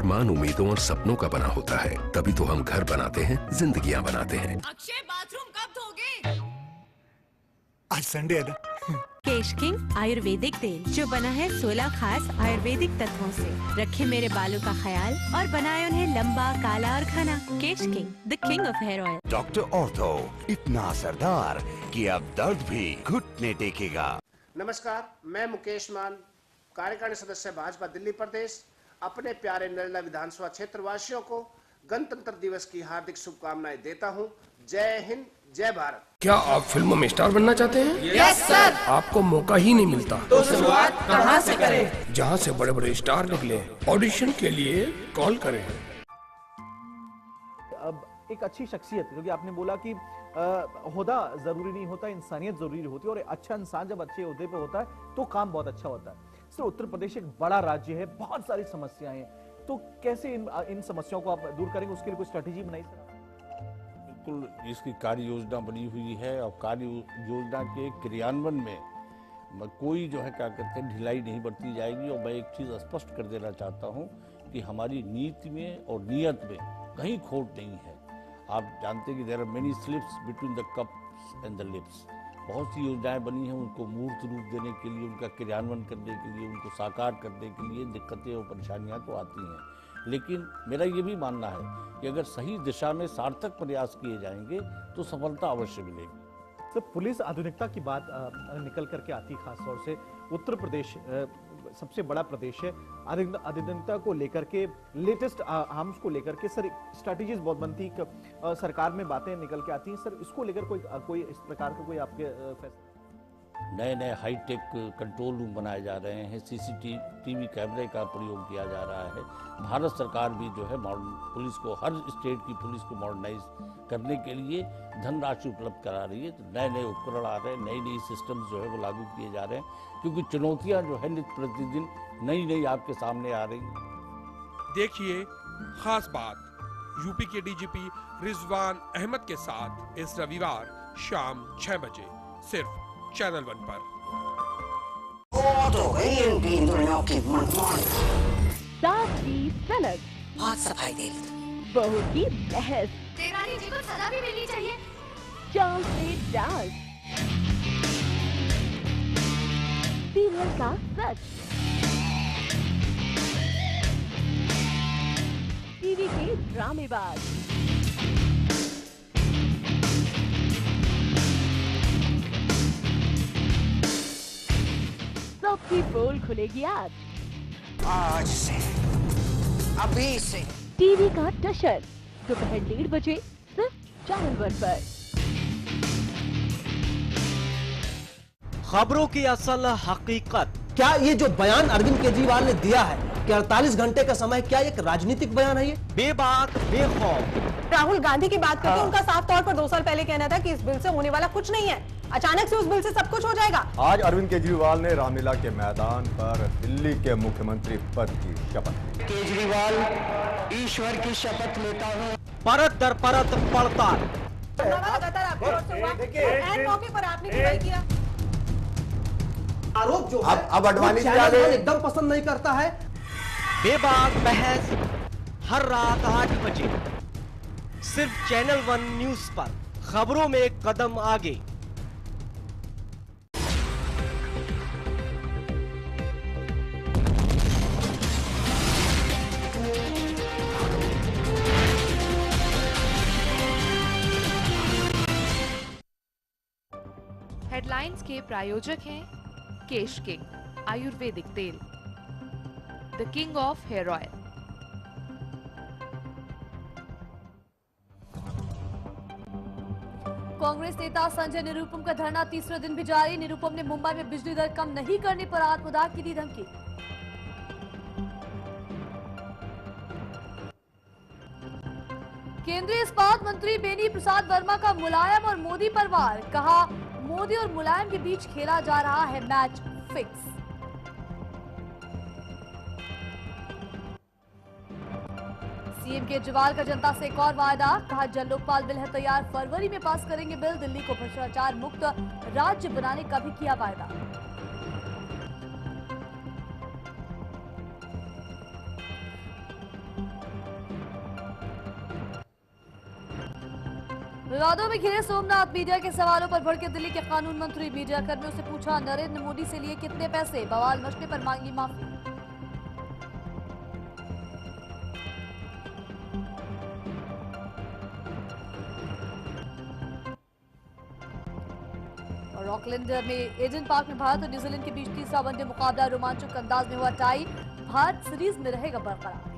मान उम्मीदों और सपनों का बना होता है, तभी तो हम घर बनाते हैं, जिंदगियां बनाते हैं। अक्षय बाथरूम कब धोगे? आज संडे है ना। केश किंग आयुर्वेदिक तेल जो बना है 16 खास आयुर्वेदिक तत्वों से, रखे मेरे बालों का ख्याल और बनाए उन्हें लंबा, काला और घना। Kesh King, the king of hair oil. Doctor Ortho, इतना असरदार कि अब दर्द भी घुटने टेकेगा। नमस्कार, मैं मुकेश मान, कार्यकारिणी सदस्य भाजपा दिल्ली प्रदेश, अपने प्यारे नरेला विधानसभा क्षेत्र वासियों को गणतंत्र दिवस की हार्दिक शुभकामनाएं देता हूं। जय हिंद, जय भारत। क्या आप फिल्मों में स्टार बनना चाहते हैं? Yes sir. आपको मौका ही नहीं मिलता तो शुरुआत कहां से करें? जहां से बड़े बड़े स्टार निकले, ऑडिशन के लिए कॉल करें। अब एक अच्छी शख्सियत, क्योंकि आपने बोला कि ओहदा जरूरी नहीं होता, इंसानियत जरूरी होती है, और अच्छा इंसान जब अच्छे ओहदे पे होता है तो काम बहुत अच्छा होता है। सर, उत्तर प्रदेश एक बड़ा राज्य है, बहुत सारी समस्याएं हैं, तो कैसे इन समस्याओं को आप दूर करेंगे, उसके लिए कोई स्ट्रेटेजी बनाई सर? बिल्कुल, इसकी कार्य योजना बनी हुई है और कार्य योजना के क्रियान्वयन में कोई जो है क्या कहते हैं ढिलाई नहीं बरती जाएगी। और मैं एक चीज़ स्पष्ट कर देना चाहता हूं कि हमारी नीति में और नियत में कहीं खोट नहीं है। आप जानते हैं कि there are many slips between the cups and the lips. बहुत सी योजनाएं बनी हैं, उनको मूर्त रूप देने के लिए, उनका क्रियान्वयन करने के लिए, उनको साकार करने के लिए दिक्कतें और परेशानियां तो आती हैं, लेकिन मेरा ये भी मानना है कि अगर सही दिशा में सार्थक प्रयास किए जाएंगे तो सफलता अवश्य मिलेगी। तो पुलिस आधुनिकता की बात निकल करके आती है, खासतौर से उत्तर प्रदेश सबसे बड़ा प्रदेश है। आधुनिकता को लेकर के लेटेस्ट आर्म्स को लेकर के सर स्ट्रैटेजीज बहुत बनती, सरकार में बातें निकल के आती हैं। सर, इसको लेकर कोई इस प्रकार का कोई आपके फैसला? नए नए हाईटेक कंट्रोल रूम बनाए जा रहे हैं, सीसीटीवी कैमरे का प्रयोग किया जा रहा है। भारत सरकार भी जो है पुलिस को, हर स्टेट की पुलिस को मॉडर्नाइज करने के लिए धनराशि उपलब्ध करा रही है। तो नए नए उपकरण आ रहे हैं, नई नई सिस्टम्स जो है वो लागू किए जा रहे हैं, क्योंकि चुनौतियां जो है नित्य प्रतिदिन नई नई आपके सामने आ रही हैं। देखिए खास बात यूपी के डीजीपी रिजवान अहमद के साथ इस रविवार शाम 6 बजे सिर्फ चैनल 1 पर। सनद बहुत सफाई दे बहू की बहस, देवरानी जी को सजा भी मिलनी चाहिए। चांद से डांस, सीरियल का सच, टीवी के ड्रामेबाज, सबकी पोल खुलेगी आज से, अभी से। टीवी का टशर दोपहर 1:30 बजे सिर्फ चैनल 1 पर। खबरों की असल हकीकत क्या, ये जो बयान अरविंद केजरीवाल ने दिया है कि 48 घंटे का समय, क्या एक राजनीतिक बयान है? ये बेबाक बेखौफ राहुल गांधी की बात करके उनका साफ तौर पर 2 साल पहले कहना था कि इस बिल से होने वाला कुछ नहीं है, अचानक से उस बिल से सब कुछ हो जाएगा। आज अरविंद केजरीवाल ने रामलीला के मैदान पर दिल्ली के मुख्यमंत्री पद की शपथ। केजरीवाल ईश्वर की शपथ लेता हूँ, परत दर परत पड़ताल। मौके पर आपने क्या किया? आरोप जो अब अडवाणी एकदम पसंद नहीं करता है। बेबाक बहस हर रात 8 बजे सिर्फ चैनल 1 न्यूज पर, खबरों में एक कदम आगे। हेडलाइंस के प्रायोजक हैं केश किंग आयुर्वेदिक तेल, the king of hair oil. Congress नेता संजय निरुपम का धरना तीसरे दिन भी जारी। निरुपम ने मुंबई में बिजली दर कम नहीं करने पर आत्मदाह की दी धमकी। केंद्रीय इस्पात मंत्री बेनी प्रसाद वर्मा का मुलायम और मोदी पर वार, कहा मोदी और मुलायम के बीच खेला जा रहा है मैच फिक्स। सीएम केजरीवाल का जनता से एक और वायदा, कहा जन लोकपाल बिल है तैयार, फरवरी में पास करेंगे बिल। दिल्ली को भ्रष्टाचार मुक्त राज्य बनाने का भी किया वायदा। विवादों में घिरे सोमनाथ, मीडिया के सवालों पर भड़के दिल्ली के कानून मंत्री। मीडिया कर्मियों से पूछा, नरेंद्र मोदी से लिए कितने पैसे, बवाल मचने पर मांगी माफी। और ऑकलैंड में एडन पार्क में भारत और न्यूजीलैंड के बीच तीसरा वनडे मुकाबला रोमांचक अंदाज में हुआ टाई। भारत सीरीज में रहेगा बरकरार।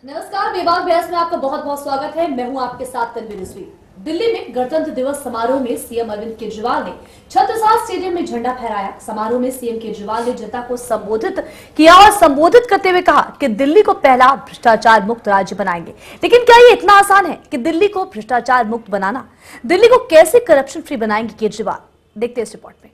नमस्कार, बेबाक बहस में आपका बहुत बहुत स्वागत है। मैं हूं आपके साथ तन्वी रिजवी। दिल्ली में गणतंत्र दिवस समारोह में सीएम अरविंद केजरीवाल ने छत्रसाल स्टेडियम में झंडा फहराया। समारोह में सीएम केजरीवाल ने जनता को संबोधित किया और संबोधित करते हुए कहा कि दिल्ली को पहला भ्रष्टाचार मुक्त राज्य बनाएंगे। लेकिन क्या ये इतना आसान है कि दिल्ली को भ्रष्टाचार मुक्त बनाना? दिल्ली को कैसे करप्शन फ्री बनाएंगे केजरीवाल? देखते हैं इस रिपोर्ट में।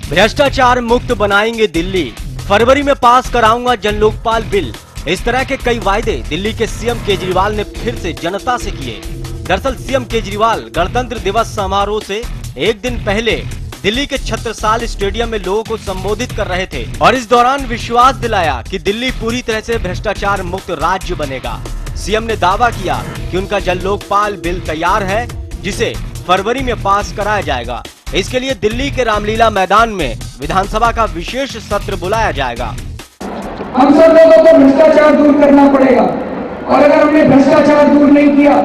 भ्रष्टाचार मुक्त बनाएंगे दिल्ली, फरवरी में पास कराऊंगा जन लोकपाल बिल। इस तरह के कई वायदे दिल्ली के सीएम केजरीवाल ने फिर से जनता से किए। दरअसल सीएम केजरीवाल गणतंत्र दिवस समारोह से एक दिन पहले दिल्ली के छत्रसाल स्टेडियम में लोगों को संबोधित कर रहे थे और इस दौरान विश्वास दिलाया कि दिल्ली पूरी तरह से भ्रष्टाचार मुक्त राज्य बनेगा। सीएम ने दावा किया कि उनका जन लोकपाल बिल तैयार है, जिसे फरवरी में पास कराया जाएगा। इसके लिए दिल्ली के रामलीला मैदान में विधानसभा का विशेष सत्र बुलाया जाएगा। हम सब लोगों को भ्रष्टाचार दूर करना पड़ेगा और अगर हमने भ्रष्टाचार दूर नहीं किया,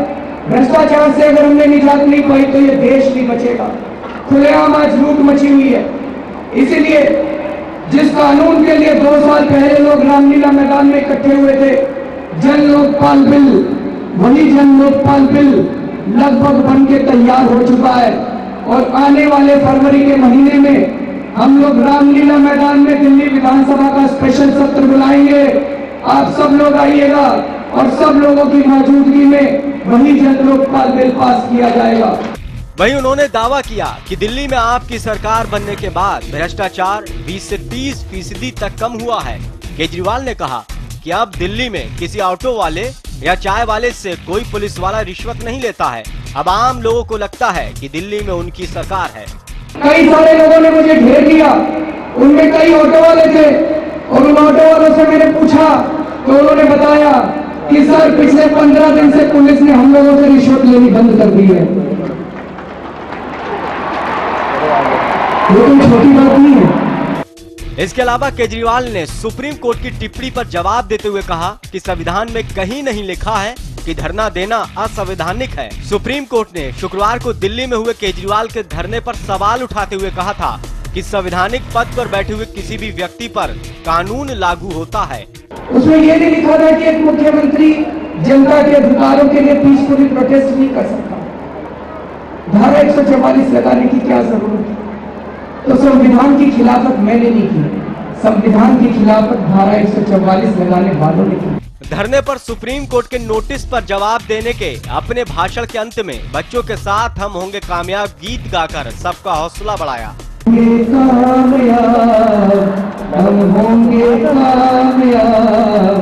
भ्रष्टाचार से अगर हमने निजात नहीं पाई तो ये देश नहीं बचेगा। खुलेआम आज लूट मची हुई है। इसीलिए जिस कानून के लिए 2 साल पहले लोग रामलीला मैदान में इकट्ठे हुए थे, जन लोकपाल बिल, वही जन लोकपाल बिल लगभग बन के तैयार हो चुका है और आने वाले फरवरी के महीने में हम लोग रामलीला मैदान में दिल्ली विधानसभा का स्पेशल सत्र बुलाएंगे। आप सब लोग आइएगा और सब लोगों की मौजूदगी में वही जन लोकपाल बिल पास किया जाएगा। वहीं उन्होंने दावा किया कि दिल्ली में आपकी सरकार बनने के बाद भ्रष्टाचार 20 से 30% तक कम हुआ है। केजरीवाल ने कहा कि अब दिल्ली में किसी ऑटो वाले या चाय वाले से कोई पुलिस वाला रिश्वत नहीं लेता है। अब आम लोगों को लगता है कि दिल्ली में उनकी सरकार है। कई सारे लोगों ने मुझे घेर लिया, उनमें कई ऑटो वाले थे और उन ऑटो वालों से मैंने पूछा तो उन्होंने बताया कि सर पिछले 15 दिन से पुलिस ने हम लोगों से रिश्वत लेनी बंद कर दी है। ये कोई छोटी बात नहीं है। इसके अलावा केजरीवाल ने सुप्रीम कोर्ट की टिप्पणी पर जवाब देते हुए कहा कि संविधान में कहीं नहीं लिखा है कि धरना देना असंवैधानिक है। सुप्रीम कोर्ट ने शुक्रवार को दिल्ली में हुए केजरीवाल के धरने पर सवाल उठाते हुए कहा था कि संवैधानिक पद पर बैठे हुए किसी भी व्यक्ति पर कानून लागू होता है। उसमें ये नहीं लिखा था कि एक मुख्यमंत्री जनता के अधिकारों के लिए पीसफुली प्रोटेस्ट नहीं कर सकता। धारा 144 लगाने की क्या जरूरत है? तो संविधान की खिलाफत मैंने नहीं की, संविधान की खिलाफत धारा 144 लगाने वालों ने की। धरने पर सुप्रीम कोर्ट के नोटिस पर जवाब देने के अपने भाषण के अंत में बच्चों के साथ हम होंगे कामयाब गीत गाकर सबका हौसला बढ़ाया। हम होंगे कामयाब,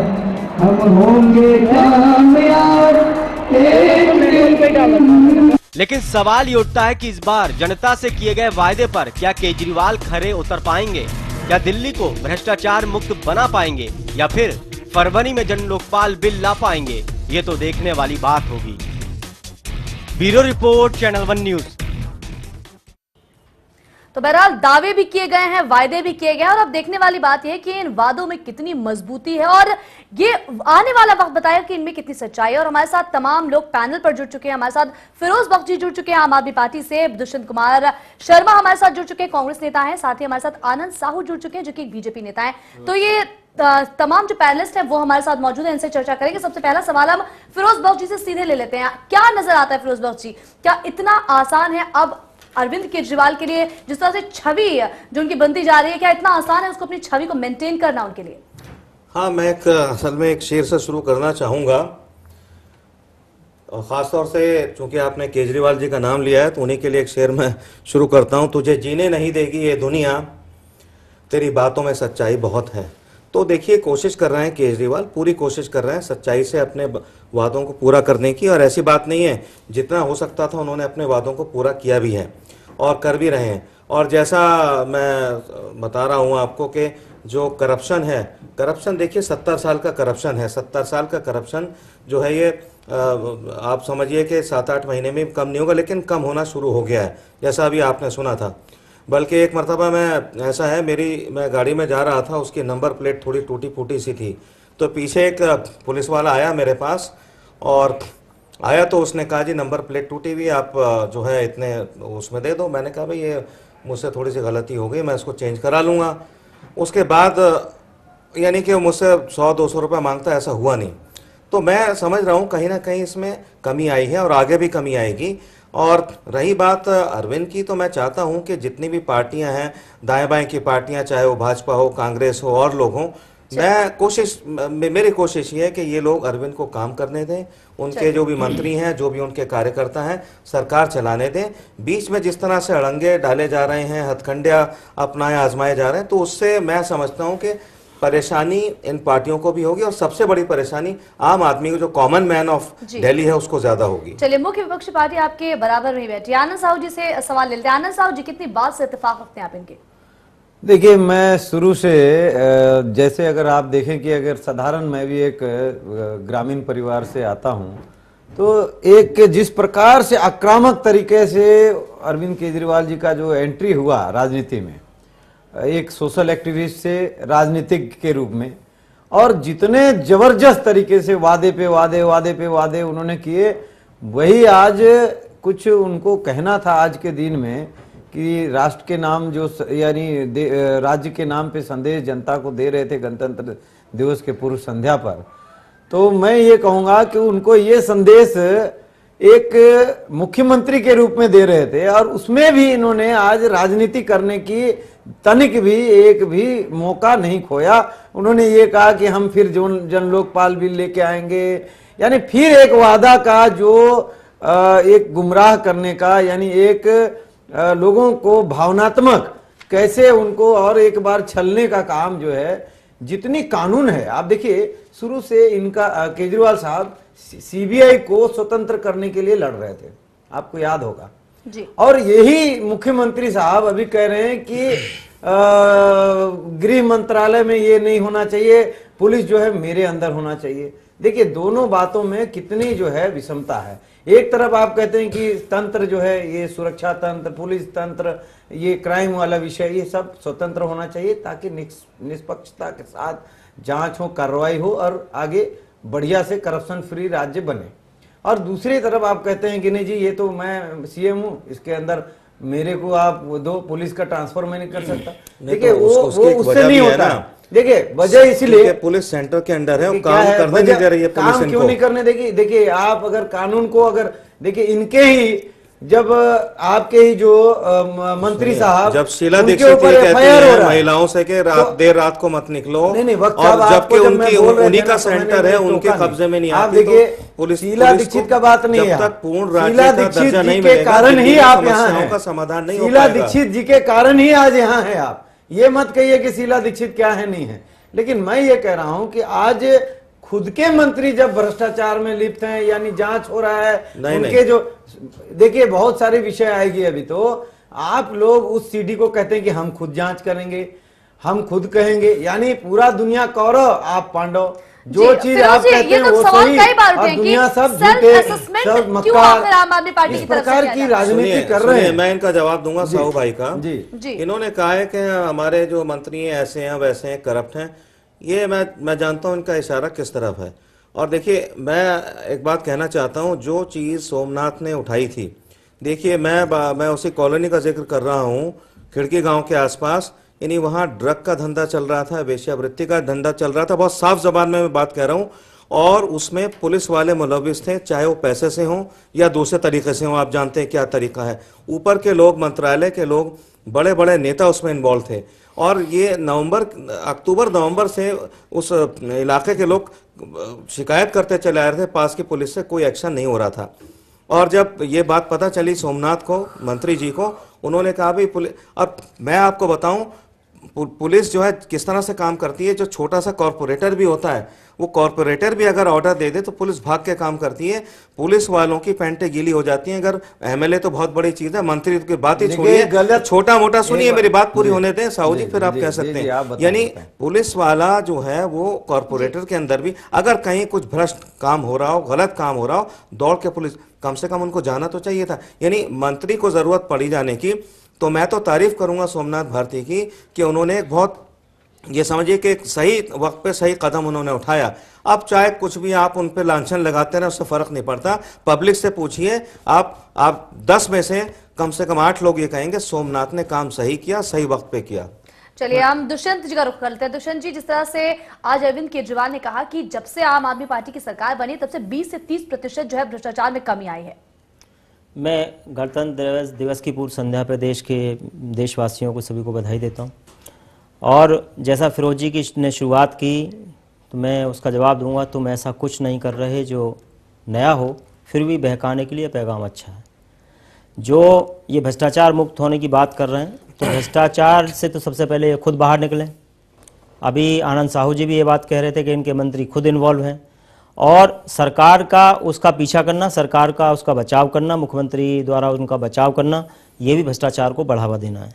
हम होंगे कामयाब। लेकिन सवाल ये उठता है कि इस बार जनता से किए गए वायदे पर क्या केजरीवाल खरे उतर पाएंगे? क्या दिल्ली को भ्रष्टाचार मुक्त बना पाएंगे या फिर फरवरी में जन लोकपाल बिल ला पाएंगे? ये तो देखने वाली बात होगी। Bureau report, channel 1 news. तो बहरहाल दावे भी किए गए हैं, वायदे भी किए गए हैं और अब देखने वाली बात यह है कि इन वादों में कितनी मजबूती है और ये आने वाला वक्त बताएगा कि इनमें कितनी सच्चाई है। और हमारे साथ तमाम लोग पैनल पर जुड़ चुके हैं। हमारे साथ फिरोज बख्श जी जुड़ चुके हैं आम आदमी पार्टी से, दुष्यंत कुमार शर्मा हमारे साथ जुड़ चुके हैं, कांग्रेस नेता हैं, साथ ही हमारे साथ आनंद साहू जुड़ चुके हैं जो कि बीजेपी नेता है। तो ये तमाम जो पैनलिस्ट हैं वो हमारे साथ मौजूद हैं, इनसे चर्चा करेंगे। सबसे पहला सवाल हम फिरोज बख्श जी से सीधे ले लेते हैं। क्या नजर आता है फिरोज बख्श जी, क्या इतना आसान है अब अरविंद केजरीवाल के लिए जिस तरह से छवि जो उनकी बनती जा रही है, क्या इतना आसान है उसको अपनी छवि को मेंटेन करना उनके लिए? हाँ, मैं असल में एक शेर से शुरू करना चाहूंगा और ख़ासतौर से चूंकि आपने केजरीवाल जी का नाम लिया है तो उन्हीं के लिए एक शेर मैं शुरू करता हूं। तुझे जीने नहीं देगी ये दुनिया, तेरी बातों में सच्चाई बहुत है। तो देखिए, कोशिश कर रहे हैं केजरीवाल, पूरी कोशिश कर रहे हैं सच्चाई से अपने वादों को पूरा करने की, और ऐसी बात नहीं है, जितना हो सकता था उन्होंने अपने वादों को पूरा किया भी है और कर भी रहे हैं। और जैसा मैं बता रहा हूँ आपको कि जो करप्शन है, करप्शन देखिए 70 साल का करप्शन है। 70 साल का करप्शन जो है ये आप समझिए कि 7-8 महीने में कम नहीं होगा, लेकिन कम होना शुरू हो गया है, जैसा अभी आपने सुना था। बल्कि एक मरतबा मैं ऐसा है, मैं गाड़ी में जा रहा था, उसकी नंबर प्लेट थोड़ी टूटी फूटी सी थी, तो पीछे एक पुलिस वाला आया मेरे पास, और आया तो उसने कहा जी नंबर प्लेट टूटी हुई, आप जो है इतने उसमें दे दो। मैंने कहा भाई ये मुझसे थोड़ी सी गलती हो गई, मैं इसको चेंज करा लूँगा। उसके बाद यानी कि मुझसे 100-200 रुपये मांगता, ऐसा हुआ नहीं। तो मैं समझ रहा हूँ कहीं ना कहीं इसमें कमी आई है और आगे भी कमी आएगी। और रही बात अरविंद की, तो मैं चाहता हूं कि जितनी भी पार्टियां हैं, दाएं बाएं की पार्टियां, चाहे वो भाजपा हो, कांग्रेस हो और लोग हों, मेरी कोशिश ये है कि ये लोग अरविंद को काम करने दें, उनके जो भी मंत्री हैं, जो भी उनके कार्यकर्ता हैं, सरकार चलाने दें। बीच में जिस तरह से अड़ंगे डाले जा रहे हैं, हथकंडियां अपनाए आजमाए जा रहे हैं, तो उससे मैं समझता हूं कि परेशानी इन पार्टियों को भी होगी, और सबसे बड़ी परेशानी आम आदमी को, जो कॉमन मैन ऑफ दिल्ली है, उसको ज्यादा होगी। चलिए, मुख्य विपक्षी पार्टी आपके बराबर में ही बैठी, आनंद साहू जी से सवाल लेते हैं। आनंद साहू जी, कितनी बात से इत्तेफाक रखते हैं आप इनके? देखिए, मैं शुरू से जैसे अगर आप देखें कि अगर साधारण मैं भी एक ग्रामीण परिवार से आता हूं, तो एक जिस प्रकार से आक्रामक तरीके से अरविंद केजरीवाल जी का जो एंट्री हुआ राजनीति में, एक सोशल एक्टिविस्ट से राजनीतिक के रूप में, और जितने जबरदस्त तरीके से वादे पे वादे उन्होंने किए, वही आज कुछ उनको कहना था आज के दिन में कि राष्ट्र के नाम जो यानी राज्य के नाम पे संदेश जनता को दे रहे थे गणतंत्र दिवस के पूर्व संध्या पर। तो मैं ये कहूँगा कि उनको ये संदेश एक मुख्यमंत्री के रूप में दे रहे थे, और उसमें भी इन्होंने आज राजनीति करने की तनिक भी एक भी मौका नहीं खोया। उन्होंने ये कहा कि हम फिर जन लोकपाल बिल लेके आएंगे, यानी फिर एक वादा का जो एक गुमराह करने का, यानी एक लोगों को भावनात्मक कैसे उनको और एक बार छलने का काम जो है, जितनी कानून है। आप देखिए, शुरू से इनका केजरीवाल साहब सीबीआई को स्वतंत्र करने के लिए लड़ रहे थे, आपको याद होगा जी। और यही मुख्यमंत्री साहब अभी कह रहे हैं कि गृह मंत्रालय में ये नहीं होना चाहिए, पुलिस जो है मेरे अंदर होना चाहिए। देखिए, दोनों बातों में कितनी जो है विषमता है। एक तरफ आप कहते हैं कि तंत्र जो है, ये सुरक्षा तंत्र, पुलिस तंत्र, ये क्राइम वाला विषय, ये सब स्वतंत्र होना चाहिए ताकि निष्पक्षता के साथ जांच हो, कार्रवाई हो और आगे बढ़िया से करप्शन फ्री राज्य बने। और दूसरी तरफ आप कहते हैं कि नहीं जी, ये तो मैं सीएम हूं, इसके अंदर मेरे को आप दो, पुलिस का ट्रांसफर मैं नहीं कर सकता। देखिए, वो उससे नहीं होता। देखिए, वजह इसलिए पुलिस सेंटर के अंडर है, काम करने नहीं दे रही है पुलिस। काम क्यों नहीं करने देगी? देखिए, आप अगर कानून को अगर देखिए, इनके ही जब आपके ही जो मंत्री साहब, जब शीला दीक्षित कहती है महिलाओं से कि देर रात को मत निकलो, नहीं वक्त, और जबकि उन्हीं का सेंटर है, उनके कब्जे में नहीं आती। देखिए, पुलिस शीला दीक्षित का बात नहीं है, जब तक पूर्ण राज्य शीला दीक्षित जी के कारण ही आप यहाँ हैं, का समाधान नहीं हो शीला दीक्षित जी के कारण ही आज यहाँ है। आप ये मत कहिए कि शीला दीक्षित क्या है, नहीं है। लेकिन मैं ये कह रहा हूं कि आज खुद के मंत्री जब भ्रष्टाचार में लिप्त हैं, यानी जांच हो रहा है उनके जो, देखिए बहुत सारे विषय आएगी अभी, तो आप लोग उस सीडी को कहते हैं कि हम खुद जांच करेंगे, हम खुद कहेंगे, यानी पूरा दुनिया कौरव आप पांडव, जो चीज आप कहते हैं वो सही, और दुनिया सब झूठे, सब मक्कार, इस प्रकार की राजनीति कर रहे हैं। मैं इनका जवाब दूंगा साहू भाई का। इन्होंने कहा है कि हमारे जो मंत्री हैं ऐसे हैं, वैसे हैं, करप्ट हैं। ये मैं जानता हूं इनका इशारा किस तरफ है। और देखिए, मैं एक बात कहना चाहता हूं, जो चीज सोमनाथ ने उठाई थी, देखिए मैं उसी कॉलोनी का जिक्र कर रहा हूं, खिड़की गांव के आसपास, यानी वहां ड्रग का धंधा चल रहा था, वेश्यावृत्ति का धंधा चल रहा था, बहुत साफ जबान में मैं बात कह रहा हूं, और उसमें पुलिस वाले मुलविस थे, चाहे वो पैसे से हों या दूसरे तरीके से हों। आप जानते हैं क्या तरीका है, ऊपर के लोग, मंत्रालय के लोग, बड़े बड़े नेता उसमें इन्वॉल्व थे। और ये अक्टूबर नवंबर से उस इलाके के लोग शिकायत करते चले आ रहे थे, पास की पुलिस से कोई एक्शन नहीं हो रहा था। और जब ये बात पता चली सोमनाथ को, मंत्री जी को, उन्होंने कहा भाई पुलिस, अब मैं आपको बताऊं पुलिस जो है किस तरह से काम करती है। जो छोटा सा कॉर्पोरेटर भी होता है, वो कॉर्पोरेटर भी अगर ऑर्डर दे दे तो पुलिस भाग के काम करती है। पुलिस वालों की पैंटें गीली हो जाती हैं। अगर एमएलए तो बहुत बड़ी चीज है, मंत्री की बात ही छोड़िए, छोटा मोटा सुनिए, मेरी बात पूरी होने दें साहू जी, फिर आप कह सकते हैं। यानी पुलिस वाला जो है वो कॉर्पोरेटर के अंदर भी अगर कहीं कुछ भ्रष्ट काम हो रहा हो, गलत काम हो रहा हो, दौड़ के पुलिस, कम से कम उनको जाना तो चाहिए था। यानी मंत्री को जरूरत पड़ी जाने की, तो मैं तो तारीफ करूंगा सोमनाथ भारती की कि उन्होंने एक बहुत, ये समझिए कि एक सही वक्त पे सही कदम उन्होंने उठाया। अब चाहे कुछ भी आप उन पे लांछन लगाते रहे, उससे फर्क नहीं पड़ता। पब्लिक से पूछिए, आप 10 में से कम 8 लोग ये कहेंगे सोमनाथ ने काम सही किया, सही वक्त पे किया। चलिए हम दुष्यंत जी का रुख करते हैं। दुष्यंत जी, जिस तरह से आज अरविंद केजरीवाल ने कहा कि जब से आम आदमी पार्टी की सरकार बनी तब से 20 से 30% जो है भ्रष्टाचार में कमी आई है। मैं गणतंत्र दिवस की पूर्व संध्या पर देश के देशवासियों को सभी को बधाई देता हूं। और जैसा फिरोज जी की ने शुरुआत की, तो मैं उसका जवाब दूंगा, तुम ऐसा कुछ नहीं कर रहे जो नया हो, फिर भी बहकाने के लिए पैगाम अच्छा है। जो ये भ्रष्टाचार मुक्त होने की बात कर रहे हैं, तो भ्रष्टाचार से तो सबसे पहले ये खुद बाहर निकलें। अभी आनंद साहू जी भी ये बात कह रहे थे कि इनके मंत्री खुद इन्वॉल्व हैं, और सरकार का उसका पीछा करना, सरकार का उसका बचाव करना, मुख्यमंत्री द्वारा उनका बचाव करना, ये भी भ्रष्टाचार को बढ़ावा देना है।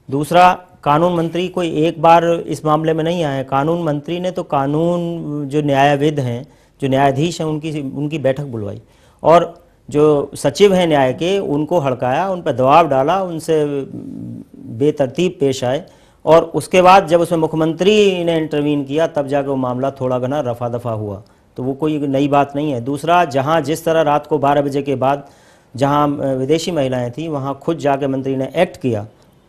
दूसरा, कानून मंत्री कोई एक बार इस मामले में नहीं आए। कानून मंत्री ने तो कानून जो न्यायविद हैं, जो न्यायाधीश हैं, उनकी बैठक बुलवाई, और जो सचिव हैं न्याय के, उनको हड़काया, उन पर दबाव डाला, उनसे बेतरतीब पेश आए, और उसके बाद जब उसमें मुख्यमंत्री ने इंटरवीन किया तब जाकर वो मामला थोड़ा घना रफा दफा हुआ। तो वो कोई नई बात नहीं है। दूसरा, जहाँ जिस तरह रात को 12 बजे के बाद जहाँ विदेशी महिलाएं थी, वहाँ खुद जाके मंत्री ने एक्ट किया,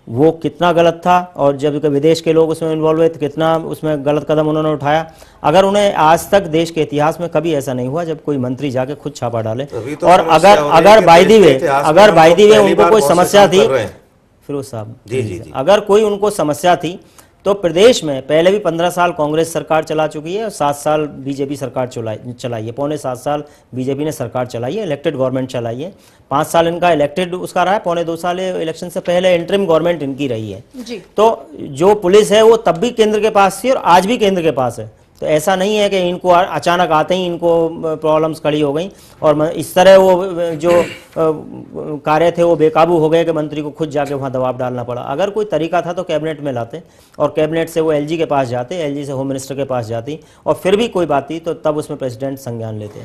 वो कितना गलत था। और जब विदेश के लोग उसमें इन्वॉल्व हुए तो कितना उसमें गलत कदम उन्होंने उठाया। अगर उन्हें आज तक देश के इतिहास में कभी ऐसा नहीं हुआ जब कोई मंत्री जाके खुद छापा डाले। तो और अगर बाय द वे उनको कोई समस्या थी, फिरोज साहब जी, अगर कोई उनको समस्या थी तो प्रदेश में पहले भी 15 साल कांग्रेस सरकार चला चुकी है और 7 साल बीजेपी सरकार चलाई है। पौने 7 साल बीजेपी ने सरकार चलाई है, इलेक्टेड गवर्नमेंट चलाई है। 5 साल इनका इलेक्टेड उसका रहा है, पौने 2 साल इलेक्शन से पहले इंटरिम गवर्नमेंट इनकी रही है जी। तो जो पुलिस है वो तब भी केंद्र के पास थी और आज भी केंद्र के पास है। तो ऐसा नहीं है कि इनको अचानक आते ही इनको प्रॉब्लम्स खड़ी हो गई और इस तरह वो जो कार्य थे वो बेकाबू हो गए कि मंत्री को खुद जाके वहाँ दबाव डालना पड़ा। अगर कोई तरीका था तो कैबिनेट में लाते और कैबिनेट से वो एलजी के पास जाते, एलजी से होम मिनिस्टर के पास जाती और फिर भी कोई बात थी तो तब उसमें प्रेसिडेंट संज्ञान लेते।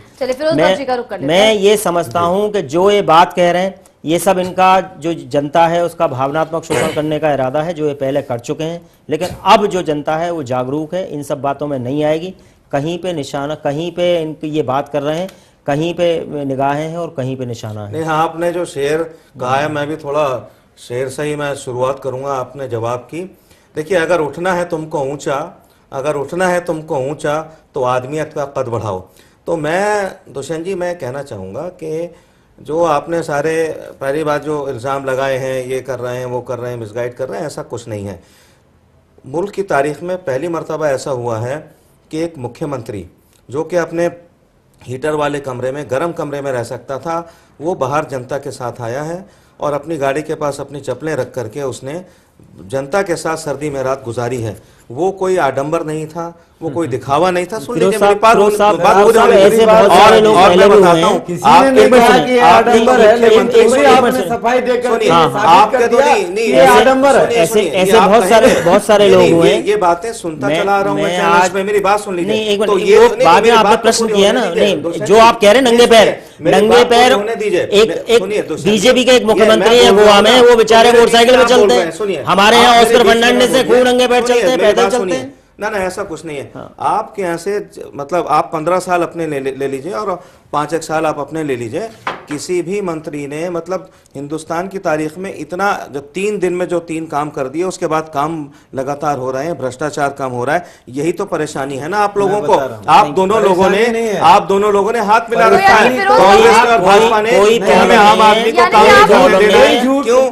मैं ये समझता हूँ कि जो ये बात कह रहे हैं ये सब इनका जो जनता है उसका भावनात्मक शोषण करने का इरादा है, जो ये पहले कर चुके हैं। लेकिन अब जो जनता है वो जागरूक है, इन सब बातों में नहीं आएगी। कहीं पे निशाना, कहीं पे इनकी ये बात कर रहे हैं, कहीं पे निगाहें हैं और कहीं पे निशाना है। नहीं, हाँ, आपने जो शेर कहा है मैं भी थोड़ा शेर से ही मैं शुरुआत करूंगा आपने जवाब की। देखिए, अगर उठना है तुमको ऊंचा, अगर उठना है तुमको ऊंचा तो आदमियत का कद बढ़ाओ। तो मैं दुष्यंत जी मैं कहना चाहूँगा कि जो आपने सारे पहली बात जो इल्ज़ाम लगाए हैं, ये कर रहे हैं, वो कर रहे हैं, मिसगाइड कर रहे हैं, ऐसा कुछ नहीं है। मुल्क की तारीख में पहली मर्तबा ऐसा हुआ है कि एक मुख्यमंत्री जो कि अपने हीटर वाले कमरे में, गर्म कमरे में रह सकता था, वो बाहर जनता के साथ आया है और अपनी गाड़ी के पास अपनी चप्पलें रख करके उसने जनता के साथ सर्दी में रात गुजारी है। वो कोई आडंबर नहीं था, वो कोई दिखावा नहीं था। सुन लीजिए मेरी बात, और मैं बताता हूँ आपके तो ऐसे बहुत सारे लोग हुए। ये बातें सुनता चला रहा हूँ मैं आज में, मेरी बात सुन लीजिए। तो ये बाद में आपने प्रश्न किया ना, नहीं जो आप कह रहे हैं नंगे पैर एक बीजेपी के एक मुख्यमंत्री है गोवा में, वो बेचारे मोटरसाइकिल में चलते हैं। हमारे यहाँ ऑस्कर फर्नांडिस से खूब नंगे पैर चलते हैं, पैदल चलते हैं। ना ऐसा कुछ नहीं है। आपके यहाँ से मतलब आप 15 साल अपने ले लीजिए और 5 एक साल आप अपने ले लीजिए। किसी भी मंत्री ने मतलब हिंदुस्तान की तारीख में इतना जो 3 दिन में जो 3 काम कर दिए, उसके बाद काम लगातार हो रहे हैं, भ्रष्टाचार कम हो रहा है। यही तो परेशानी है ना आप लोगों को। आप दोनों लोगों ने हाथ मिला रखा है, कांग्रेस और भाजपा ने। हमें आम आदमी को काम दे रहे हैं। क्यों?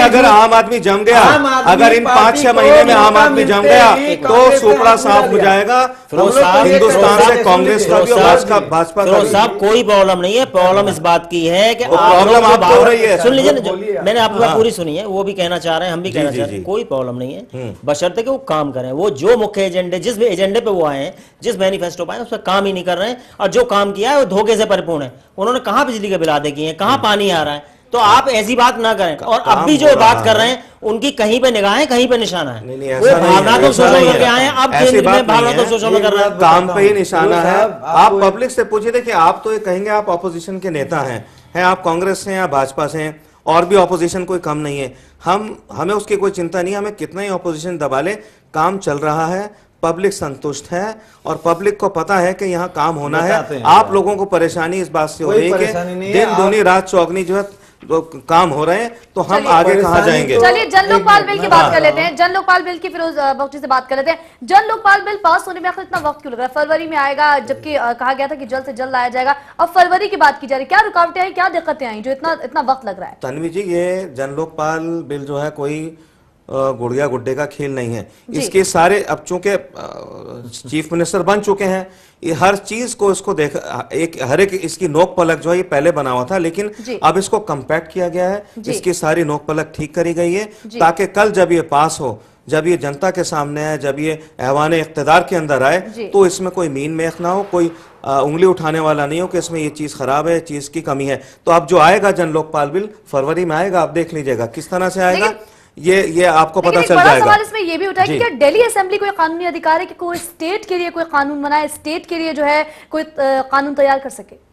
अगर आम आदमी जम गया, अगर इन 5-6 महीने में आम आदमी जम गया तो सुपड़ा साफ हो जाएगा हिंदुस्तान से, कांग्रेस का भी और भाजपा का भी। साहब कोई प्रॉब्लम नहीं है। प्रॉब्लम इस बात की है कि प्रॉब्लम आपको हो रही है। सुन लीजिए, मैंने आपकी बात पूरी सुनी है, वो भी कहना चाह रहे हैं, हम भी कहना चाह रहे हैं, कोई प्रॉब्लम नहीं है, बशर्ते कि वो काम करें। वो जो मुख्य एजेंडे, जिस भी एजेंडे पे वो आए हैं, जिस मैनिफेस्टो पे आए, उस पर काम ही नहीं कर रहे हैं, और जो काम किया है वो धोखे से परिपूर्ण है। उन्होंने कहां बिजली के बिल आदे किए हैं, कहां पानी आ रहा है। तो आप ऐसी बात ना करें। और अब भी जो बात कर रहे हैं उनकी कहीं पे निगाहें, कहीं पे निशाना है। वो भावनात्मक शोषण करके आए हैं, अब भावनात्मक शोषण कर रहे हैं, काम पे ही निशाना है। आप पब्लिक से पूछिए, देखिए आप तो ये कहेंगे आप ऑपोजिशन के नेता हैं, आप कांग्रेस से या भाजपा से हैं, और भी ऑपोजिशन कोई कम नहीं है। हमें उसकी कोई चिंता नहीं, हमें कितना ही ऑपोजिशन दबा ले, काम चल रहा है, पब्लिक संतुष्ट है, और पब्लिक को पता है कि यहाँ काम होना है। आप लोगों को परेशानी इस बात से हो रही है कि दिन दूनी रात चौगनी जो है काम हो रहे हैं, तो हम आगे कहाँ जाएंगे। चलिए जन लोकपाल बिल की बात कर लेते हैं। जन लोकपाल बिल की फिरोज बख्शी से बात कर लेते हैं। जन लोकपाल बिल पास होने में आखिर इतना वक्त क्यों लग रहा है? फरवरी में आएगा, जबकि कहा गया था कि जल्द से जल्द लाया जाएगा। अब फरवरी की बात की जा रही है, क्या रुकावटें आई, क्या दिक्कतें आई जो इतना वक्त लग रहा है? तन्वी जी, ये जन लोकपाल बिल जो है कोई गुड़िया गुड्डे का खेल नहीं है। इसके सारे, अब चूंकि चीफ मिनिस्टर बन चुके हैं, ये हर चीज को इसको हर एक इसकी नोक पलक जो है ये पहले बना हुआ था, लेकिन अब इसको कंपैक्ट किया गया है, इसकी सारी नोक पलक ठीक करी गई है, ताकि कल जब ये पास हो, जब ये जनता के सामने आए, जब ये ऐवान इख्तिदार के अंदर आए, तो इसमें कोई मीन मेख ना हो, कोई उंगली उठाने वाला नहीं हो कि इसमें ये चीज खराब है, चीज की कमी है। तो अब जो आएगा जन लोकपाल बिल फरवरी में आएगा, आप देख लीजिएगा किस तरह से आएगा, ये आपको पता चल जाएगा। सवाल इसमें ये भी उठा है कि क्या दिल्ली असेंबली कोई कानूनी अधिकार है कि कोई स्टेट के लिए कोई कानून बनाए, स्टेट के लिए जो है कोई कानून तैयार कर सके?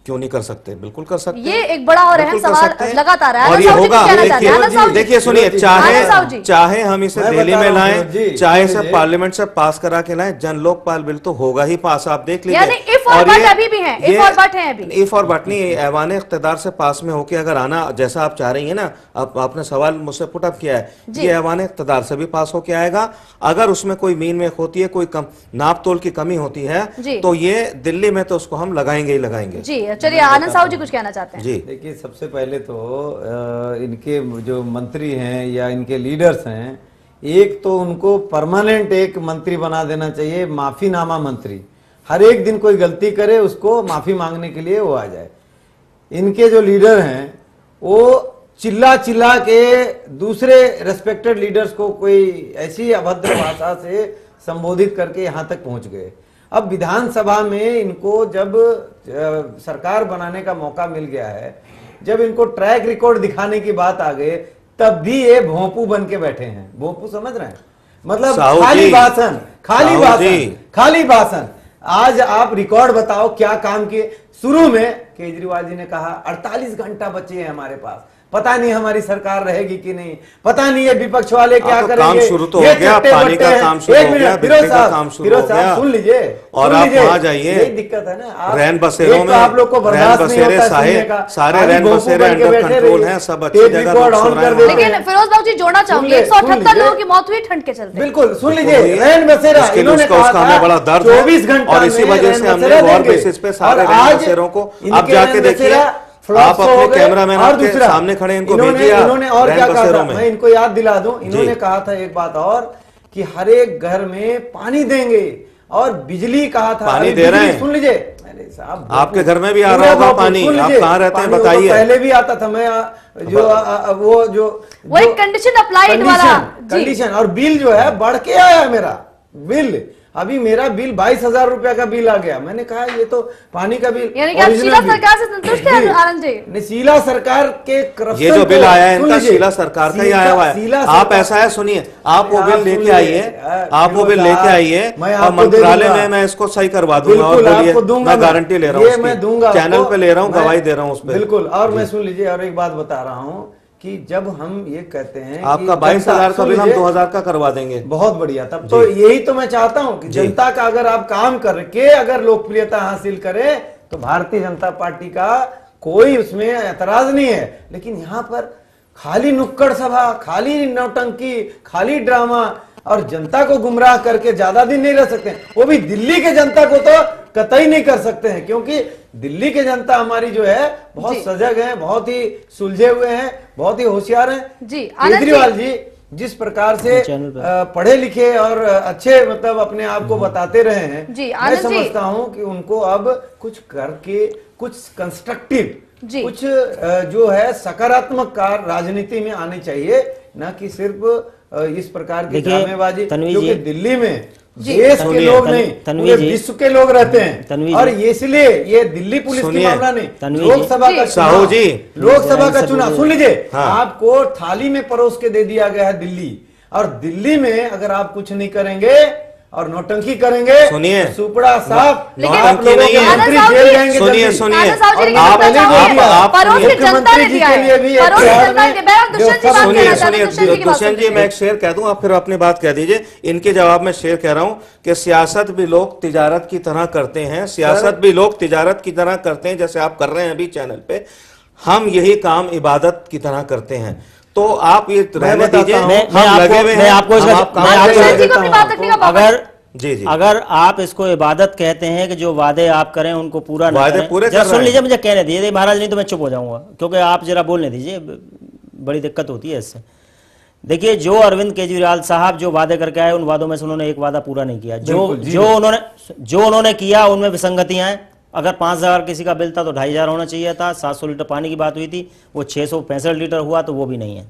क्यों नहीं कर सकते? बिल्कुल कर सकते। ये एक बड़ा और अहम सवाल लगातार है, और ये होगा। देखिए सुनिए, चाहे हम इसे दिल्ली में लाएं, चाहे इसे पार्लियामेंट से पास करा के लाएं, जन लोकपाल बिल तो होगा ही पास, आप देख लीजिए। इफ और बट अभी भी है, इफ और बट है अभी। इफ और बट नहीं, ऐवान इख्तिदार से पास में होके अगर आना, जैसा आप चाह रही है ना, आपने सवाल मुझसे पुट अप किया है, ये ऐवान इख्तिदार से भी पास होके आएगा। अगर उसमें कोई मीन मेख होती है, कोई नाप तोल की कमी होती है, तो ये दिल्ली में तो उसको हम लगाएंगे ही लगाएंगे। जी चलिए, आनंद साहू जी कुछ कहना चाहते हैं। जी देखिए, सबसे पहले तो इनके जो मंत्री हैं या इनके लीडर्स हैं, एक तो उनको परमानेंट एक मंत्री बना देना चाहिए, माफीनामा मंत्री। हर एक दिन कोई गलती करे उसको माफी मांगने के लिए वो आ जाए। इनके जो लीडर हैं वो चिल्ला चिल्ला के दूसरे रेस्पेक्टेड लीडर्स को कोई ऐसी अभद्र भाषा से संबोधित करके यहाँ तक पहुंच गए। अब विधानसभा में इनको जब सरकार बनाने का मौका मिल गया है, जब इनको ट्रैक रिकॉर्ड दिखाने की बात आ गई, तब भी ये भोंपू बन के बैठे हैं। भोंपू समझ रहे हैं, मतलब खाली भाषण, खाली भाषण, खाली भाषण। आज आप रिकॉर्ड बताओ क्या काम किए। शुरू में केजरीवाल जी ने कहा 48 घंटा बचे हैं हमारे पास, पता नहीं हमारी सरकार रहेगी कि नहीं, पता नहीं ये विपक्ष वाले क्या करेंगे। काम शुरू तो हो गया, पानी का काम शुरू हो गया, बिजली का काम शुरू हो गया, सुन लीजिए। और आप वहां जाइए, यही दिक्कत है ना, रैन बसेरों में आप लोग को बर्दाश्त नहीं होता सुनने का, सारे रैन बसेरे अंडर कंट्रोल हैं, सब अच्छी जगह। लेकिन फिरोज बाबू जी जोड़ना चाहूंगी, 178 लोगों की मौत हुई ठंड के चलते। बिल्कुल, सुन लीजिए, रैन बसेरा इन्होंने कहा था बड़ा दर्द 24 घंटा, और इसी वजह से हमने वॉर बेसिस पे सारे रैन बसेरों को, आप जाके देखिए, आप अपने कैमरामैन आपके सामने खड़े, इनको भेजिए। इन्होंने और क्या कहा था, मैं इनको याद दिला दूं, इन्होंने कहा था एक बात और, कि हर एक घर में पानी देंगे और बिजली कहा था, पानी दे रहे हैं। सुन लीजिए, अरे साहब आपके घर में भी आ रहा होगा पानी, आप कहाँ रहते हैं बताइए। पहले भी आता था, मैं वो एक कंडीशन अप्लाइड वाला कंडीशन, और बिल जो है बढ़ के आया मेरा बिल। अभी मेरा बिल 22,000 रुपया का बिल आ गया। मैंने कहा ये तो पानी का बिल। यानी कि आप शीला सरकार से संतुष्ट हैं आनंद जी? शीला सरकार के ये जो बिल आया है इनका शीला सरकार का ही आया हुआ है। आप ऐसा है, सुनिए, आप वो बिल लेके आइए, आप वो बिल लेके आइए और मंत्रालय में मैं इसको सही करवा दूंगा। और मैं गारंटी ले रहा हूँ, मैं दूंगा, चैनल पे ले रहा हूँ, गवाही दे रहा हूँ उस पर। बिल्कुल। और मैं सुन लीजिए, और एक बात बता रहा हूँ कि जब हम ये कहते हैं आपका 22,000 का बिल हम 2,000 का करवा देंगे, बहुत बढ़िया। तब तो यही तो मैं चाहता हूं कि जनता का अगर आप काम करके अगर लोकप्रियता हासिल करें, तो भारतीय जनता पार्टी का कोई उसमें एतराज नहीं है, लेकिन यहाँ पर खाली नुक्कड़ सभा, खाली नौटंकी, खाली ड्रामा और जनता को गुमराह करके ज्यादा दिन नहीं रह सकते। वो भी दिल्ली के जनता को तो कतई नहीं कर सकते हैं, क्योंकि दिल्ली की जनता हमारी जो है बहुत सजग है, बहुत ही सुलझे हुए हैं, बहुत ही होशियार हैं। केजरीवाल जी जिस प्रकार से पढ़े लिखे और अच्छे मतलब अपने आप को बताते रहे हैं, मैं समझता हूं कि उनको अब कुछ करके कुछ कंस्ट्रक्टिव, कुछ जो है सकारात्मक कार्य राजनीति में आनी चाहिए, न कि सिर्फ इस प्रकार की ड्रामेबाजी, क्योंकि दिल्ली में देश के लोग नहीं, पूरे विश्व के लोग रहते हैं। और इसलिए ये दिल्ली पुलिस की मामला नहीं, लोकसभा का साहू जी, लोकसभा का चुनाव सुन लीजिए, आपको थाली में परोस के दे दिया गया है दिल्ली, और दिल्ली में अगर आप कुछ नहीं करेंगे और नौटंकी करेंगे, सुनिए, सुपड़ा साफ, नौटंकी नहीं है, सुनिए सुनिए, मुख्यमंत्री जी के लिए भी सुनिए सुनिए दुष्यंत जी, मैं एक शेर कह दूं, आप फिर अपनी बात कह दीजिए। इनके जवाब में शेर कह रहा हूं कि सियासत भी लोग तिजारत की तरह करते हैं, सियासत भी लोग तिजारत की तरह करते हैं, जैसे आप कर रहे हैं अभी चैनल पे, हम यही काम इबादत की तरह करते हैं। तो आप ये रहने दीजिए, हम लगे हुए हैं, अगर आप इसको इबादत कहते हैं कि जो वादे आप करें उनको पूरा न करें, पूरे सुन लीजिए, मुझे कहने दीजिए महाराज, नहीं तो मैं चुप हो जाऊंगा, क्योंकि आप जरा बोलने दीजिए, बड़ी दिक्कत होती है इससे। देखिए, जो अरविंद केजरीवाल साहब जो वादे करके आए, उन वादों में से उन्होंने एक वादा पूरा नहीं किया। जो उन्होंने किया उनमें विसंगतियां हैं। अगर 5,000 किसी का बिल था तो 2,500 होना चाहिए था। 700 लीटर पानी की बात हुई थी, वो 665 लीटर हुआ, तो वो भी नहीं है।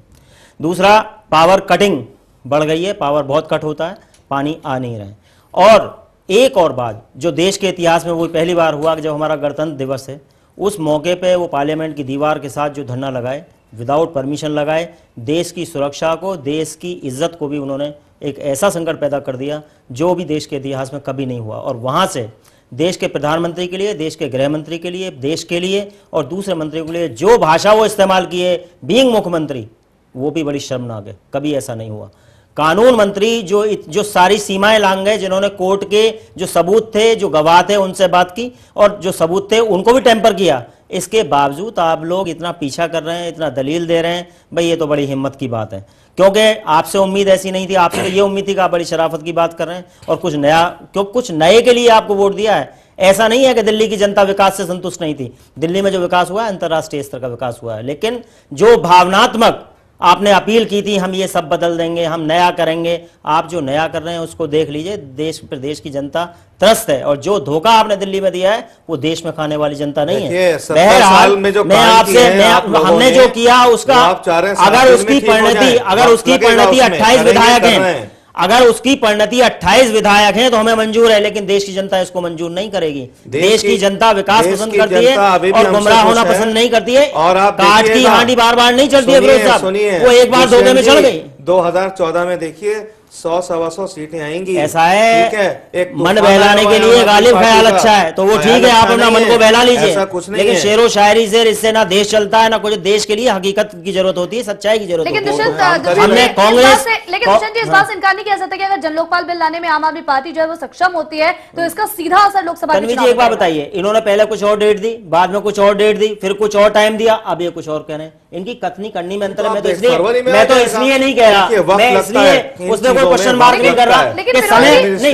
दूसरा, पावर कटिंग बढ़ गई है, पावर बहुत कट होता है, पानी आ नहीं रहे। और एक और बात जो देश के इतिहास में वो पहली बार हुआ कि जब हमारा गणतंत्र दिवस है, उस मौके पे वो पार्लियामेंट की दीवार के साथ जो धरना लगाए, विदाउट परमिशन लगाए, देश की सुरक्षा को, देश की इज्जत को भी उन्होंने एक ऐसा संकट पैदा कर दिया जो भी देश के इतिहास में कभी नहीं हुआ। और वहां से देश के प्रधानमंत्री के लिए, देश के गृह मंत्री के लिए, देश के लिए और दूसरे मंत्रियों के लिए जो भाषा वो इस्तेमाल किए बीइंग मुख्यमंत्री, वो भी बड़ी शर्मनाक है। कभी ऐसा नहीं हुआ। कानून मंत्री जो सारी सीमाएं लांग गए, जिन्होंने कोर्ट के जो सबूत थे, जो गवाह थे, उनसे बात की और जो सबूत थे उनको भी टेम्पर किया, इसके बावजूद आप लोग इतना पीछा कर रहे हैं, इतना दलील दे रहे हैं, भाई ये तो बड़ी हिम्मत की बात है। क्योंकि आपसे उम्मीद ऐसी नहीं थी, आपसे ये उम्मीद थी कि आप बड़ी शराफत की बात कर रहे हैं और कुछ नया, क्यों कुछ नए के लिए आपको वोट दिया है। ऐसा नहीं है कि दिल्ली की जनता विकास से संतुष्ट नहीं थी। दिल्ली में जो विकास हुआ है अंतर्राष्ट्रीय स्तर का विकास हुआ है, लेकिन जो भावनात्मक आपने अपील की थी, हम ये सब बदल देंगे, हम नया करेंगे, आप जो नया कर रहे हैं उसको देख लीजिए, देश प्रदेश की जनता त्रस्त है। और जो धोखा आपने दिल्ली में दिया है वो देश में खाने वाली जनता नहीं है। बहरहाल मैं आपसे, हमने जो किया उसका, अगर उसकी परिणति 28 विधायक हैं, अगर उसकी परिणति 28 विधायक हैं तो हमें मंजूर है, लेकिन देश की जनता इसको मंजूर नहीं करेगी। देश की जनता विकास पसंद करती है और गुमराह होना पसंद नहीं करती है। और काट की हांडी बार बार नहीं चलती है फिरोज साहब, वो एक बार धोखे में चढ़ गई। 2014 में देखिए 100-125 सीटें आएंगी। ऐसा है, ठीक है, एक मन बहलाने के लिए गालिब ख्याल अच्छा है, तो वो ठीक है, आप अपना मन को बहला लीजिए, लेकिन शेरो शायरी से इससे ना देश चलता है ना कुछ। देश के लिए हकीकत की जरूरत होती है, सच्चाई की जरूरत होती है। लेकिन दुष्यंत जी इस बात से इनकार नहीं किया सकता कि अगर जन लोकपाल बिल लाने में आम आदमी पार्टी जो है वो सक्षम होती है तो इसका सीधा असर लोकसभा में। एक बात बताइए, इन्होंने पहले कुछ और डेट दी, बाद में कुछ और डेट दी, फिर कुछ और टाइम दिया, अब ये कुछ और कह रहे हैं। इनकी कथनी करनी में अंतर है। मैं तो इसलिए नहीं कह रहा, मैं इसलिए उसमें कोई क्वेश्चन मार्क नहीं कर रहा कि समय नहीं,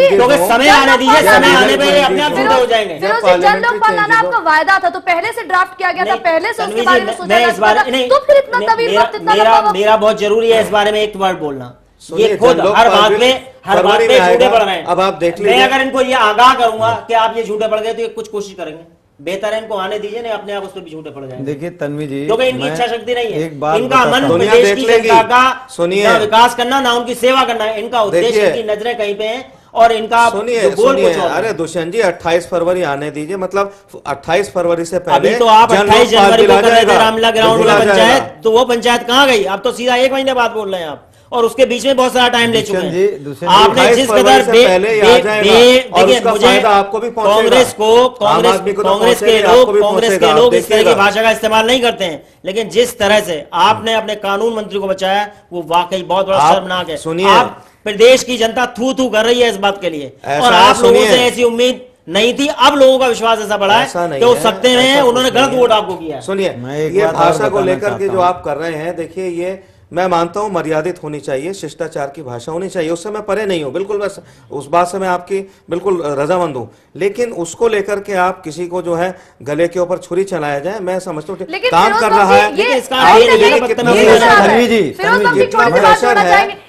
क्योंकि समय आने दीजिए, समय आने पर अपने आप झूठे हो जाएंगे। जन लोकपाल लाना आपका वायदा था, तो पहले से ड्राफ्ट किया गया था, पहले से उसके बारे में सोचा जा रहा था, तो फिर इतना तवील वक्त, इतना मेरा बहुत जरूरी है इस बारे में एक वर्ड बोलना। ये खुद हर बात में झूठे पड़ रहे हैं। अब आप देख लीजिए, मैं अगर इनको ये आगाह करूंगा कि आप ये झूठे पड़ गए तो ये कुछ कोशिश करेंगे। बेहतर है इनको आने दीजिए, नहीं अपने आप उस पर भी झूठे पड़ जाएंगे। देखिए तन्वी जी, क्योंकि इनकी इच्छा शक्ति नहीं है, एक बात इनका मन प्रदेश की जनता का ना विकास करना, ना उनकी सेवा करना है। इनका उद्देश्य, इनकी नजरें कहीं पे हैं और इनका सुनिए। अरे दुष्यंत जी, 28 फरवरी आने दीजिए, मतलब 28 फरवरी से पहले। अभी तो आप 28 जनवरी को कर रहे थे रामलीला ग्राउंड में पंचायत, तो वो पंचायत कहाँ गई? आप तो सीधा 1 महीने बाद बोल रहे हैं आप, और उसके बीच में बहुत सारा टाइम ले चुके हैं। आपने जिस कदर देखिए, मुझे कांग्रेस के लोग इस तरह की भाषा का इस्तेमाल नहीं करते हैं, लेकिन जिस तरह से आपने अपने कानून मंत्री को बचाया वो वाकई बहुत बड़ा शर्मनाक है। आप प्रदेश की जनता थू थू कर रही है इस बात के लिए, और आप लोगों से ऐसी उम्मीद नहीं थी, अब लोगों का विश्वास ऐसा बढ़ा है कि वो सकते हैं उन्होंने गलत वोट आपको किया है। सुनिए, ये भाषा को लेकर के जो आप कर रहे हैं, देखिए ये मैं मानता हूं मर्यादित होनी चाहिए, शिष्टाचार की भाषा होनी चाहिए, उससे मैं परे नहीं हूं, बिल्कुल बस उस बात से मैं आपकी बिल्कुल रजामंद हूं, लेकिन उसको लेकर के आप किसी को जो है गले के ऊपर छुरी चलाया जाए, मैं समझता हूं काम कर रहा है।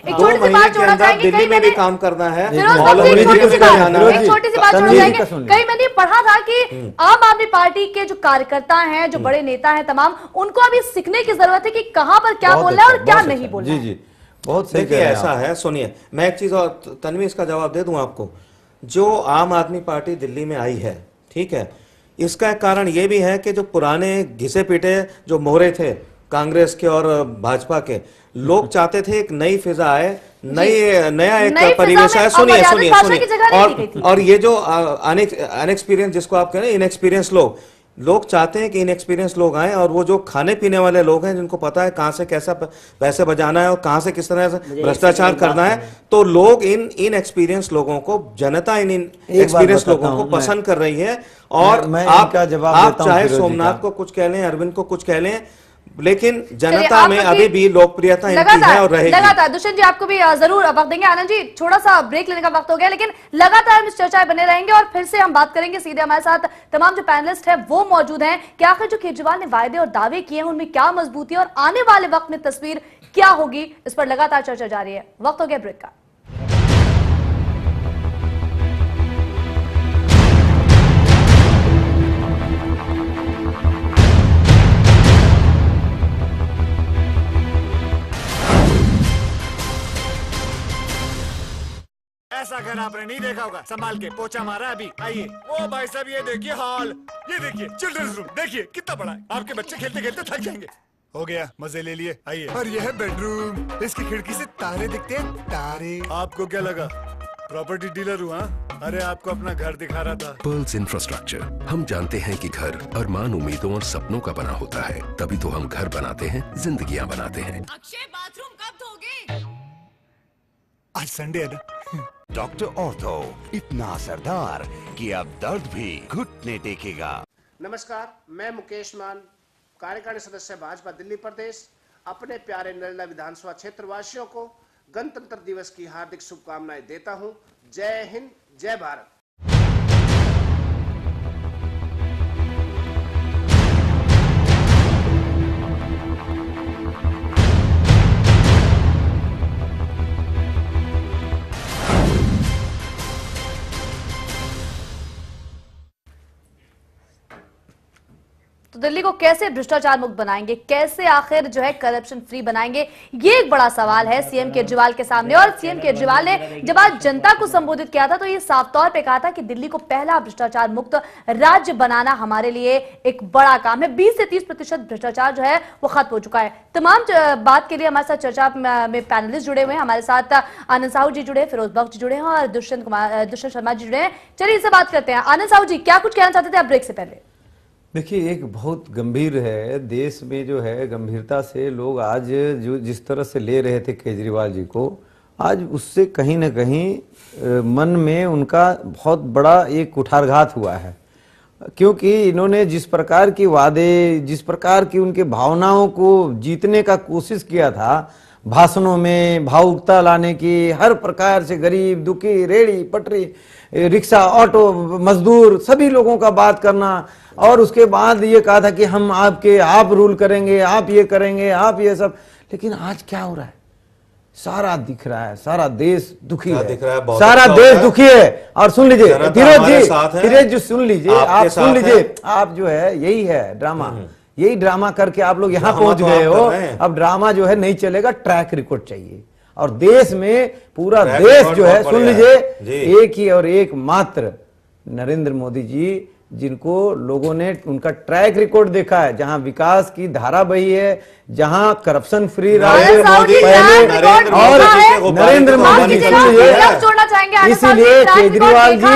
दो महीने के अंदर दिल्ली में भी काम करना है। कहीं मैंने पढ़ा था कि आम आदमी पार्टी के जो कार्यकर्ता हैं, जो बड़े नेता हैं तमाम, उनको अभी सीखने की जरूरत है कि कहां पर क्या बोलना है और क्या नहीं बोलना। जी जी, बहुत सही। देखिए ऐसा है, सुनिए मैं एक चीज और तन्वी इसका जवाब दे दूं आपको। जो आम आदमी पार्टी दिल्ली में आई है, ठीक है, इसका एक कारण ये भी है कि जो पुराने घिसे पीटे जो मोहरे थे कांग्रेस के और भाजपा के, लोग चाहते थे एक नई फिजा आए, नया एक परिवेश आए। सुनिए सुनिए सुनिए, और ये जो अनएक्सपीरियंस जिसको आप कह रहे हैं, इनएक्सपीरियंस लोग चाहते हैं कि इनएक्सपीरियंस लोग आए, और वो जो खाने पीने वाले लोग हैं जिनको पता है कहां से कैसा पैसे बचाना है और कहां से किस तरह से भ्रष्टाचार करना है, तो लोग इन इनएक्सपीरियंस लोगों को, जनता इन एक्सपीरियंस लोगों को पसंद कर रही है। और आप चाहे सोमनाथ को कुछ कह लें, अरविंद को कुछ कह लें, लेकिन जनता में अभी भी लोकप्रियता इनकी है और रहेगी। लगातार दुष्यंत जी आपको भी जरूर वक्त देंगे। आनंद जी थोड़ा सा ब्रेक लेने का वक्त हो गया, लेकिन लगातार हम इस चर्चा में बने रहेंगे और फिर से हम बात करेंगे। सीधे हमारे साथ तमाम जो पैनलिस्ट हैं वो मौजूद हैं कि आखिर जो केजरीवाल ने वायदे और दावे किए हैं उनमें क्या मजबूती है और आने वाले वक्त में तस्वीर क्या होगी, इस पर लगातार चर्चा जारी है। वक्त हो गया ब्रेक का। ऐसा घर आपने नहीं देखा होगा, संभाल के पोछा मारा अभी। आइए, वो भाई साहब ये देखिए हॉल, ये देखिए चिल्ड्रंस रूम, देखिए कितना बड़ा है। आपके बच्चे खेलते खेलते थक जाएंगे। हो गया, मजे ले लिए। आइए, और यह है बेडरूम, इसकी खिड़की से तारे दिखते हैं, तारे। आपको क्या लगा प्रॉपर्टी डीलर हुआ? अरे आपको अपना घर दिखा रहा था। पर्ल्स इंफ्रास्ट्रक्चर, हम जानते हैं कि घर अरमान, उम्मीदों और सपनों का बना होता है, तभी तो हम घर बनाते हैं, जिंदगियां बनाते हैं। अक्षय बाथरूम कब धोगे? आज संडे है ना। डॉक्टर ऑर्थो इतना असरदार कि अब दर्द भी घुटने टेकेगा। नमस्कार, मैं मुकेश मान, कार्यकारिणी सदस्य भाजपा दिल्ली प्रदेश, अपने प्यारे नरेला विधानसभा क्षेत्र वासियों को गणतंत्र दिवस की हार्दिक शुभकामनाएं देता हूं। जय हिंद, जय भारत। तो दिल्ली को कैसे भ्रष्टाचार मुक्त बनाएंगे, कैसे आखिर जो है करप्शन फ्री बनाएंगे, ये एक बड़ा सवाल है सीएम केजरीवाल के सामने। और सीएम केजरीवाल ने जब आज जनता को संबोधित किया था तो ये साफ तौर पे कहा था कि दिल्ली को पहला भ्रष्टाचार मुक्त राज्य बनाना हमारे लिए एक बड़ा काम है। 20 से 30% भ्रष्टाचार जो है वो खत्म हो चुका है। तमाम बात के लिए हमारे साथ चर्चा में पैनलिस्ट जुड़े हुए हैं। हमारे साथ आनंद साहू जी जुड़े, फिरोज बख्श जी जुड़े हैं और दुष्यंत शर्मा जी जुड़े हैं। चलिए इससे बात करते हैं। आनंद साहू जी क्या कुछ कहना चाहते थे आप ब्रेक से पहले? देखिए, एक बहुत गंभीर है, देश में जो है गंभीरता से लोग आज जो जिस तरह से ले रहे थे केजरीवाल जी को, आज उससे कहीं ना कहीं मन में उनका बहुत बड़ा एक कुठारघात हुआ है। क्योंकि इन्होंने जिस प्रकार की वादे, जिस प्रकार की उनके भावनाओं को जीतने का कोशिश किया था, भाषणों में भावुकता लाने की, हर प्रकार से गरीब दुखी, रेड़ी पटरी, रिक्शा, ऑटो, मजदूर, सभी लोगों का बात करना, और उसके बाद ये कहा था कि हम आप रूल करेंगे, आप ये करेंगे, आप ये सब। लेकिन आज क्या हो रहा है? सारा दिख रहा है, सारा देश दुखी है, सारा देश दुखी है। और सुन लीजिए फिरोज जी सुन लीजिए, आप सुन लीजिए, आप जो है यही है ड्रामा, यही ड्रामा करके आप लोग यहाँ पहुंच गए हो। अब ड्रामा जो है नहीं चलेगा, ट्रैक रिकॉर्ड चाहिए। और देश में पूरा देश जो है, सुन लीजिए, एक ही और एक मात्र नरेंद्र मोदी जी, जिनको लोगों ने उनका ट्रैक रिकॉर्ड देखा है, जहां विकास की धारा बही है, जहां करप्शन फ्री राज्य पहले, और नरेंद्र मोदी जी इसीलिए केजरीवाल जी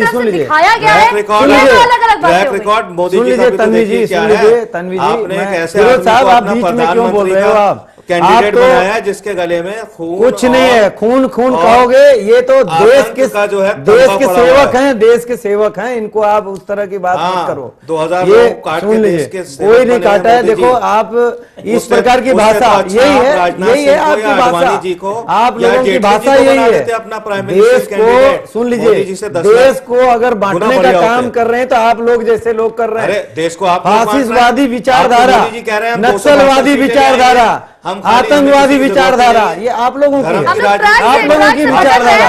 सुन लीजिए, सुन लीजिए तन्वी जी, फिरोज साहब आप बीच में क्यों बोल रहे हो? आप कैंडिडेट बनाया जिसके गले में खून कुछ नहीं है। खून खून कहोगे, ये तो देश के सेवक हैं, देश के सेवक हैं, इनको आप उस तरह की बात मत करो। 2000 ये सुन लीजिए, कोई नहीं काटा है। देखो आप इस प्रकार की भाषा यही है आपकी भाषा, आप लोगों की भाषा यही है। देश को सुन लीजिए, देश को अगर बांटने का काम कर रहे हैं तो आप लोग जैसे लोग कर रहे हैं। देश को फासिस्टवादी विचारधारा, नक्सलवादी विचारधारा, आतंकवादी विचारधारा, ये आप लोगों की विचारधारा,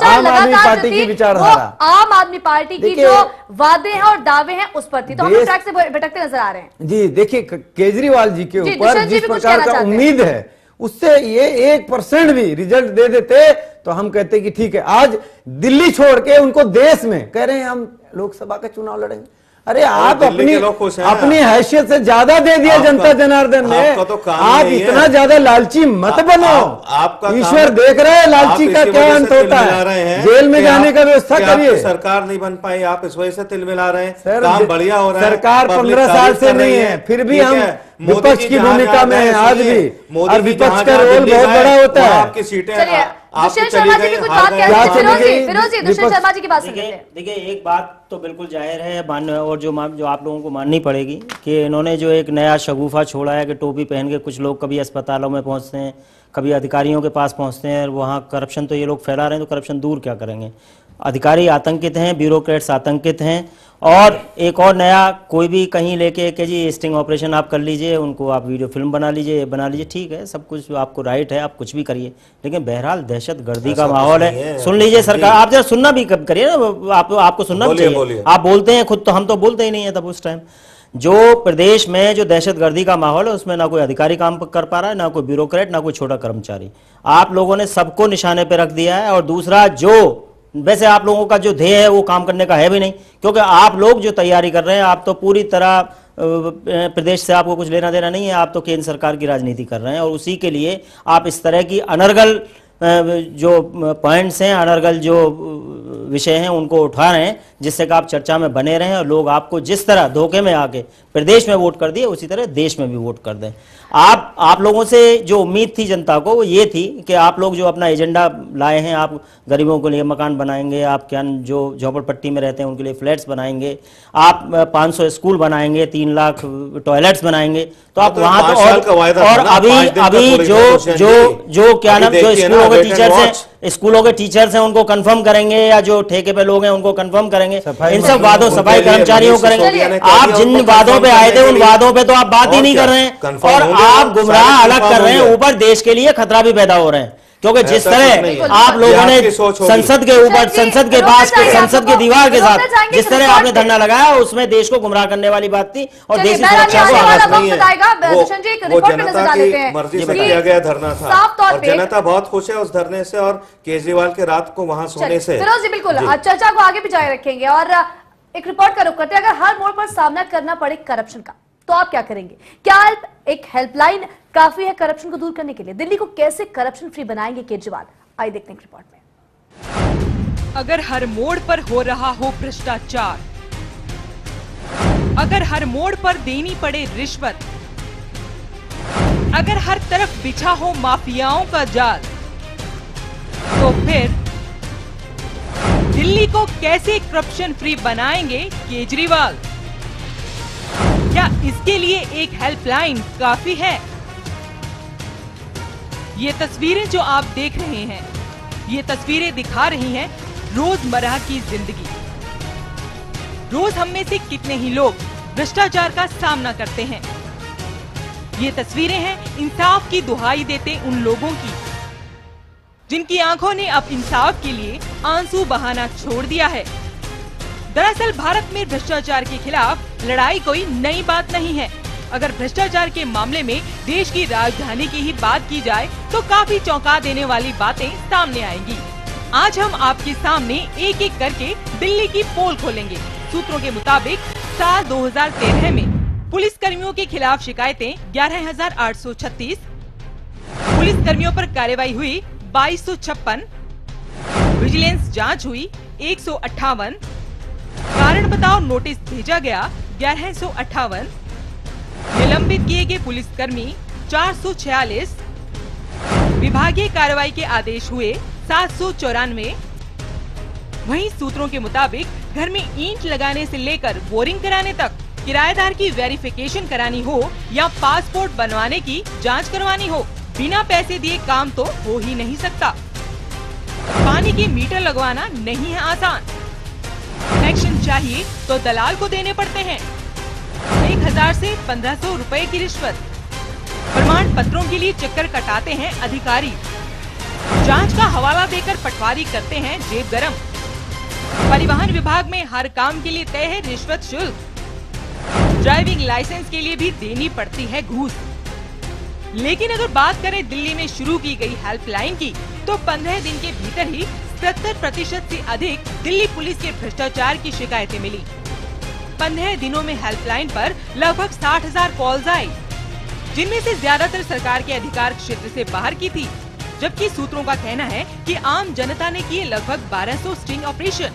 आम आदमी पार्टी की विचारधारा, आम आदमी पार्टी की जो वादे हैं और दावे हैं उस पर थी। तो हम ट्रैक से भटकते नजर आ रहे हैं। जी देखिए, केजरीवाल जी के ऊपर जिस प्रकार का उम्मीद है, उससे ये 1% भी रिजल्ट दे देते तो हम कहते कि ठीक है। आज दिल्ली छोड़ के उनको देश में कह रहे हैं हम लोकसभा का चुनाव लड़ेंगे। अरे आप अपनी हैसियत से ज्यादा दे दिया जनता जनार्दन ने। आप इतना ज्यादा लालची मत बनो। ईश्वर देख रहे हैं लालची का क्या अंत होता है। जेल में जाने का व्यवस्था करिए। सरकार नहीं बन पाई, आप इस वजह से तिल मिला रहे हैं। काम बढ़िया हो रहा है। सरकार 15 साल से नहीं है, फिर भी हम विपक्ष की भूमिका में है आज भी, और विपक्ष का रोल बहुत बड़ा होता है। आपकी सीटें दुष्यंत शर्मा जी भी कुछ बात कह रहे हैं। दुष्यंत शर्मा जी की बात सुनिए। देखिए, एक बात तो बिल्कुल जाहिर है और जो आप लोगों को माननी पड़ेगी कि इन्होंने जो एक नया शगुफा छोड़ा है कि टोपी पहन के कुछ लोग कभी अस्पतालों में पहुंचते हैं, कभी अधिकारियों के पास पहुंचते हैं, वहाँ करप्शन तो ये लोग फैला रहे हैं, तो करप्शन दूर क्या करेंगे। अधिकारी आतंकित हैं, ब्यूरोक्रेट्स आतंकित हैं, और एक और नया कोई भी कहीं लेके कि जी स्टिंग ऑपरेशन आप कर लीजिए, उनको आप वीडियो फिल्म बना लीजिए, ठीक है, सब कुछ आपको राइट है, आप कुछ भी करिए, लेकिन बहरहाल दहशत गर्दी का माहौल है। सुन लीजिए सरकार, आप जरा सुनना भी करिए ना, आपको सुनना भी चाहिए। आप बोलते हैं खुद, तो हम तो बोलते ही नहीं है तब उस टाइम। जो प्रदेश में जो दहशतगर्दी का माहौल है, उसमें ना कोई अधिकारी काम कर पा रहा है, ना कोई ब्यूरोक्रेट, ना कोई छोटा कर्मचारी। आप लोगों ने सबको निशाने पर रख दिया है। और दूसरा, जो वैसे आप लोगों का जो ध्येय है वो काम करने का है भी नहीं, क्योंकि आप लोग जो तैयारी कर रहे हैं, आप तो पूरी तरह प्रदेश से आपको कुछ लेना देना नहीं है, आप तो केंद्र सरकार की राजनीति कर रहे हैं, और उसी के लिए आप इस तरह की अनर्गल जो पॉइंट्स हैं, अनर्गल जो विषय हैं, उनको उठा रहे हैं, जिससे कि आप चर्चा में बने रहें और लोग आपको जिस तरह धोखे में आके प्रदेश में वोट कर दिए, उसी तरह देश में भी वोट कर दें। आप लोगों से जो उम्मीद थी जनता को, वो ये थी कि आप लोग जो अपना एजेंडा लाए हैं, आप गरीबों के लिए मकान बनाएंगे, आप क्या जो झोपड़पट्टी में रहते हैं उनके लिए फ्लैट्स बनाएंगे, आप 500 स्कूल बनाएंगे, 3 लाख टॉयलेट्स बनाएंगे, तो आप वहां तो और अभी जो क्या नाम, जो स्कूलों के टीचर्स हैं उनको कंफर्म करेंगे, या जो ठेके पे लोग हैं उनको कंफर्म करेंगे, इन सब वादों सफाई कर्मचारियों करेंगे। आप जिन वादों पे आए थे उन वादों पे तो आप बात ही नहीं कर रहे हैं, और आप गुमराह अलग कर रहे हैं, ऊपर देश के लिए खतरा भी पैदा हो रहे हैं। क्योंकि जिस तरह आप लोगों ने संसद के ऊपर, संसद के पास, संसद के दीवार के साथ जिस तरह आपने धरना लगाया, उसमें देश को गुमराह करने वाली बात थी, और देश की सुरक्षा को आवाज नहीं है। वो जनता की मर्जी से किया गया धरना था, और जनता बहुत खुश है उस धरने से और केजरीवाल के रात को वहां सोने से। फिरोज जी, बिल्कुल चर्चा को आगे भी जारी रखेंगे, और एक रिपोर्ट का रुख करते हैं। अगर हर मोड़ पर सामना करना पड़े करप्शन का, तो आप क्या करेंगे? क्या एक हेल्पलाइन काफी है करप्शन को दूर करने के लिए? दिल्ली को कैसे करप्शन फ्री बनाएंगे केजरीवाल? आइए देखते हैं रिपोर्ट में। अगर हर मोड़ पर हो रहा हो भ्रष्टाचार, अगर हर मोड़ पर देनी पड़े रिश्वत, अगर हर तरफ बिछा हो माफियाओं का जाल, तो फिर दिल्ली को कैसे करप्शन फ्री बनाएंगे केजरीवाल? क्या इसके लिए एक हेल्पलाइन काफी है? ये तस्वीरें जो आप देख रहे हैं, ये तस्वीरें दिखा रही हैं रोजमर्रा की जिंदगी। रोज हम में से कितने ही लोग भ्रष्टाचार का सामना करते हैं। ये तस्वीरें हैं इंसाफ की दुहाई देते उन लोगों की, जिनकी आंखों ने अब इंसाफ के लिए आंसू बहाना छोड़ दिया है। दरअसल भारत में भ्रष्टाचार के खिलाफ लड़ाई कोई नई बात नहीं है। अगर भ्रष्टाचार के मामले में देश की राजधानी की ही बात की जाए तो काफी चौंका देने वाली बातें सामने आएंगी। आज हम आपके सामने एक एक करके दिल्ली की पोल खोलेंगे। सूत्रों के मुताबिक साल 2013 में पुलिस कर्मियों के खिलाफ शिकायतें 11,836, पुलिस कर्मियों पर कार्रवाई हुई 2256, विजिलेंस जांच हुई 158, कारण बताओ नोटिस भेजा गया 1158, निलंबित किए गए पुलिसकर्मी 446, विभागीय कार्रवाई के आदेश हुए 794। वहीं सूत्रों के मुताबिक घर में ईंट लगाने से लेकर बोरिंग कराने तक, किराएदार की वेरिफिकेशन करानी हो या पासपोर्ट बनवाने की जांच करवानी हो, बिना पैसे दिए काम तो हो ही नहीं सकता। पानी के मीटर लगवाना नहीं है आसान। कनेक्शन चाहिए तो दलाल को देने पड़ते हैं 1000 से 1500 रुपए की रिश्वत। प्रमाण पत्रों के लिए चक्कर कटाते हैं अधिकारी। जांच का हवाला देकर पटवारी करते हैं जेब गरम। परिवहन विभाग में हर काम के लिए तय है रिश्वत शुल्क। ड्राइविंग लाइसेंस के लिए भी देनी पड़ती है घूस। लेकिन अगर बात करें दिल्ली में शुरू की गई हेल्पलाइन की, तो 15 दिन के भीतर ही 70% से अधिक दिल्ली पुलिस के भ्रष्टाचार की शिकायतें मिली। 15 दिनों में हेल्पलाइन पर लगभग 60,000 कॉल्स आई, जिनमें से ज्यादातर सरकार के अधिकार क्षेत्र से बाहर की थी। जबकि सूत्रों का कहना है कि आम जनता ने किए लगभग 1200 स्टिंग ऑपरेशन,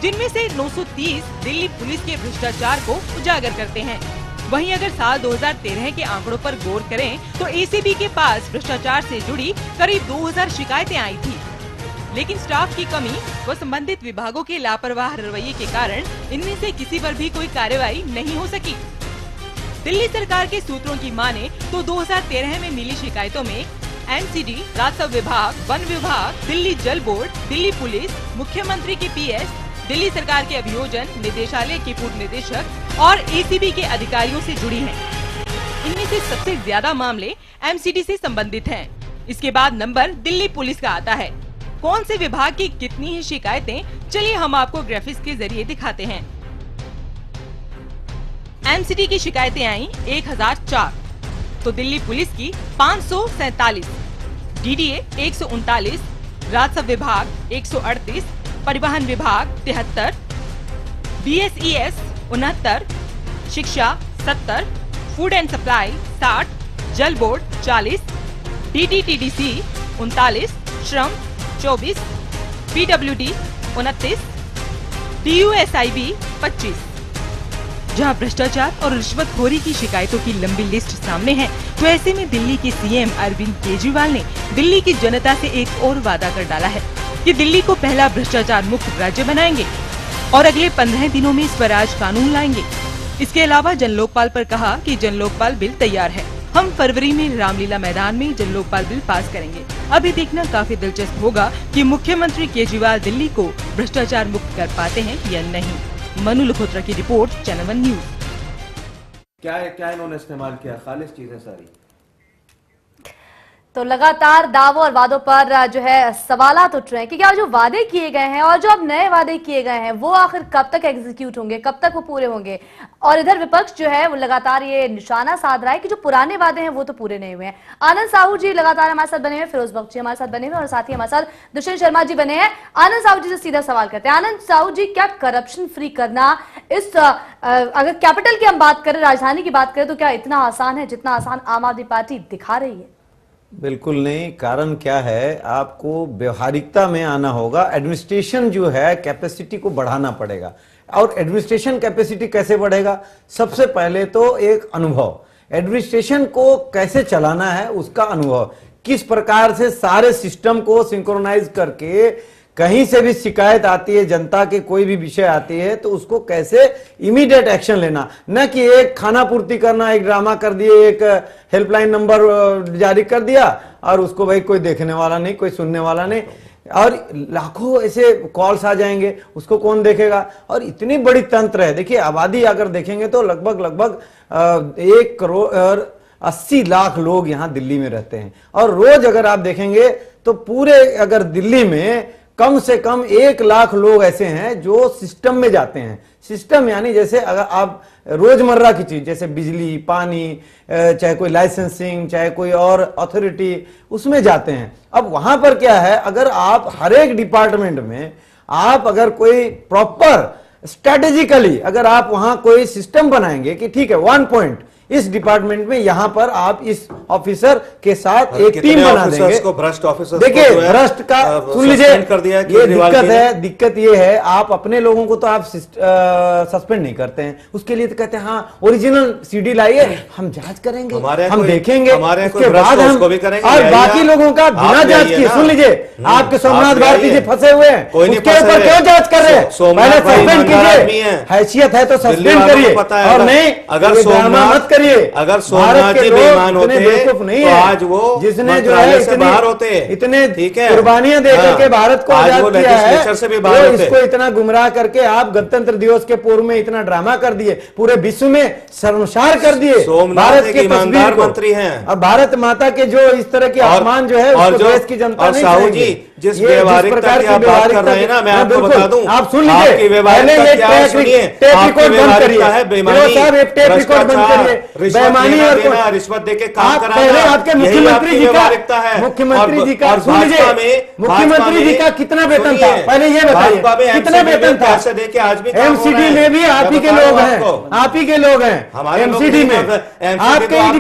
जिनमें से 930 दिल्ली पुलिस के भ्रष्टाचार को उजागर करते हैं। वहीं अगर साल 2013 के आंकड़ों पर गौर करें तो एसीबी के पास भ्रष्टाचार से जुड़ी करीब 2000 शिकायतें आई थी। लेकिन स्टाफ की कमी व संबंधित विभागों के लापरवाह रवैये के कारण इनमें से किसी पर भी कोई कार्रवाई नहीं हो सकी। दिल्ली सरकार के सूत्रों की माने तो 2013 में मिली शिकायतों में एनसीडी, राजस्व विभाग, वन विभाग, दिल्ली जल बोर्ड, दिल्ली पुलिस, मुख्यमंत्री के पीएस, दिल्ली सरकार के अभियोजन निदेशालय के पूर्व निदेशक और एसीबी के अधिकारियों से जुड़ी हैं। इनमें से सबसे ज्यादा मामले एमसीडी से संबंधित हैं। इसके बाद नंबर दिल्ली पुलिस का आता है। कौन से विभाग की कितनी ही शिकायतें, चलिए हम आपको ग्राफिक्स के जरिए दिखाते हैं। एमसीडी की शिकायतें आई 1004, तो दिल्ली पुलिस की 547, डीडीए 139, राजस्व विभाग 138, परिवहन विभाग 73, बीएसईएस 69, शिक्षा 70, फूड एंड सप्लाई 60, जल बोर्ड 40, डीटीटीडीसी 39, श्रम 24, पीडब्ल्यूडी 29, डीयूएसआईबी 25। जहां भ्रष्टाचार और रिश्वतखोरी की शिकायतों की लंबी लिस्ट सामने है, तो ऐसे में दिल्ली के सीएम अरविंद केजरीवाल ने दिल्ली की जनता से एक और वादा कर डाला है कि दिल्ली को पहला भ्रष्टाचार मुक्त राज्य बनाएंगे और अगले 15 दिनों में स्वराज कानून लाएंगे। इसके अलावा जन लोकपाल पर कहा कि जन लोकपाल बिल तैयार है, हम फरवरी में रामलीला मैदान में जन लोकपाल बिल पास करेंगे। अभी देखना काफी दिलचस्प होगा कि मुख्यमंत्री केजरीवाल दिल्ली को भ्रष्टाचार मुक्त कर पाते हैं या नहीं। मनु लखोत्रा की रिपोर्ट, चैनल वन न्यूज। क्या इन्होंने इस्तेमाल किया? खालिस चीजें सारी। तो लगातार दावों और वादों पर जो है सवालात उठ रहे हैं कि क्या जो वादे किए गए हैं और जो अब नए वादे किए गए हैं वो आखिर कब तक एग्जीक्यूट होंगे, कब तक वो पूरे होंगे। और इधर विपक्ष जो है वो लगातार ये निशाना साध रहा है कि जो पुराने वादे हैं वो तो पूरे नहीं हुए हैं। आनंद साहू जी लगातार हमारे साथ बने हुए, फिरोज बख्श जी हमारे साथ बने हुए और साथ ही हमारे साथ दुष्यंत शर्मा जी बने हैं। आनंद साहू जी से सीधा सवाल करते हैं। आनंद साहू जी, क्या करप्शन फ्री करना इस अगर कैपिटल की हम बात करें, राजधानी की बात करें, तो क्या इतना आसान है जितना आसान आम आदमी पार्टी दिखा रही है? बिल्कुल नहीं। कारण क्या है, आपको व्यवहारिकता में आना होगा। एडमिनिस्ट्रेशन जो है कैपेसिटी को बढ़ाना पड़ेगा। और एडमिनिस्ट्रेशन कैपेसिटी कैसे बढ़ेगा? सबसे पहले तो एक अनुभव, एडमिनिस्ट्रेशन को कैसे चलाना है उसका अनुभव, किस प्रकार से सारे सिस्टम को सिंक्रोनाइज करके कहीं से भी शिकायत आती है, जनता के कोई भी विषय आती है तो उसको कैसे इमीडिएट एक्शन लेना, न कि एक खाना पूर्ति करना, एक ड्रामा कर दिए, एक हेल्पलाइन नंबर जारी कर दिया और उसको भाई कोई देखने वाला नहीं, कोई सुनने वाला नहीं, और लाखों ऐसे कॉल्स आ जाएंगे, उसको कौन देखेगा। और इतनी बड़ी तंत्र है, देखिए आबादी अगर देखेंगे तो लगभग 1 करोड़ और 80 लाख लोग यहाँ दिल्ली में रहते हैं। और रोज अगर आप देखेंगे तो पूरे अगर दिल्ली में कम से कम 1 लाख लोग ऐसे हैं जो सिस्टम में जाते हैं। सिस्टम यानी जैसे अगर आप रोजमर्रा की चीज जैसे बिजली, पानी, चाहे कोई लाइसेंसिंग, चाहे कोई और अथॉरिटी, उसमें जाते हैं। अब वहां पर क्या है, अगर आप हर एक डिपार्टमेंट में आप अगर कोई प्रॉपर स्ट्रेटेजिकली अगर आप वहां कोई सिस्टम बनाएंगे कि ठीक है 1 पॉइंट इस डिपार्टमेंट में यहाँ पर आप इस ऑफिसर के साथ एक टीम बना देंगे। भ्रष्ट ऑफिसर देखिए भ्रष्ट का सुन लीजिए, कर दिया ये दिक्कत ये है, आप अपने लोगों को तो आप सस्पेंड नहीं करते हैं, उसके लिए तो कहते हैं हाँ ओरिजिनल सीडी लाइए, हम जांच करेंगे, हम देखेंगे, उसके बाद हम और बाकी लोगों का बिना जांच किए। सुन लीजिए, आपके सोमनाथ भारती जी फंसे हुए हैं, उसके ऊपर क्यों जांच कर रहे हैं? पहले सस्पेंड कीजिए, हैसियत है तो सस्पेंड करिए, और नहीं अगर मत करिए। अगर सोमनाथ जी बेईमान होते नहीं तो है आज वो जिसने जो है बाहर होते, इतने ठीक है, कुर्बानियां देकर के भारत को आजाद किया है, से भी वो बाहर होते। इसको इतना गुमराह करके आप गणतंत्र दिवस के पूर्व में इतना ड्रामा कर दिए, पूरे विश्व में शर्मसार कर दिए भारत के तस्वीर को। मंत्री हैं और भारत माता के जो इस तरह के अपमान जो है उसको देश की जनता नहीं सहेगी। जिस व्यवहारिकता की आप बात कर रहे हैं ना, मैं आपको बता दूं, आप सुन लीजिए, पहले ये टेप रिकॉर्ड बंद करिए, टेप रिकॉर्ड बंद करिए, बेईमानी और रिश्वत देके काम कराना, पहले आपके मुख्यमंत्री जी का सुन लीजिए, मुख्यमंत्री जी का कितना वेतन था पहले ये बताइए, कितना वेतन था? एमसीडी में भी आप ही के लोग हैं, आप ही के लोग हैं एमसीडी में, आपके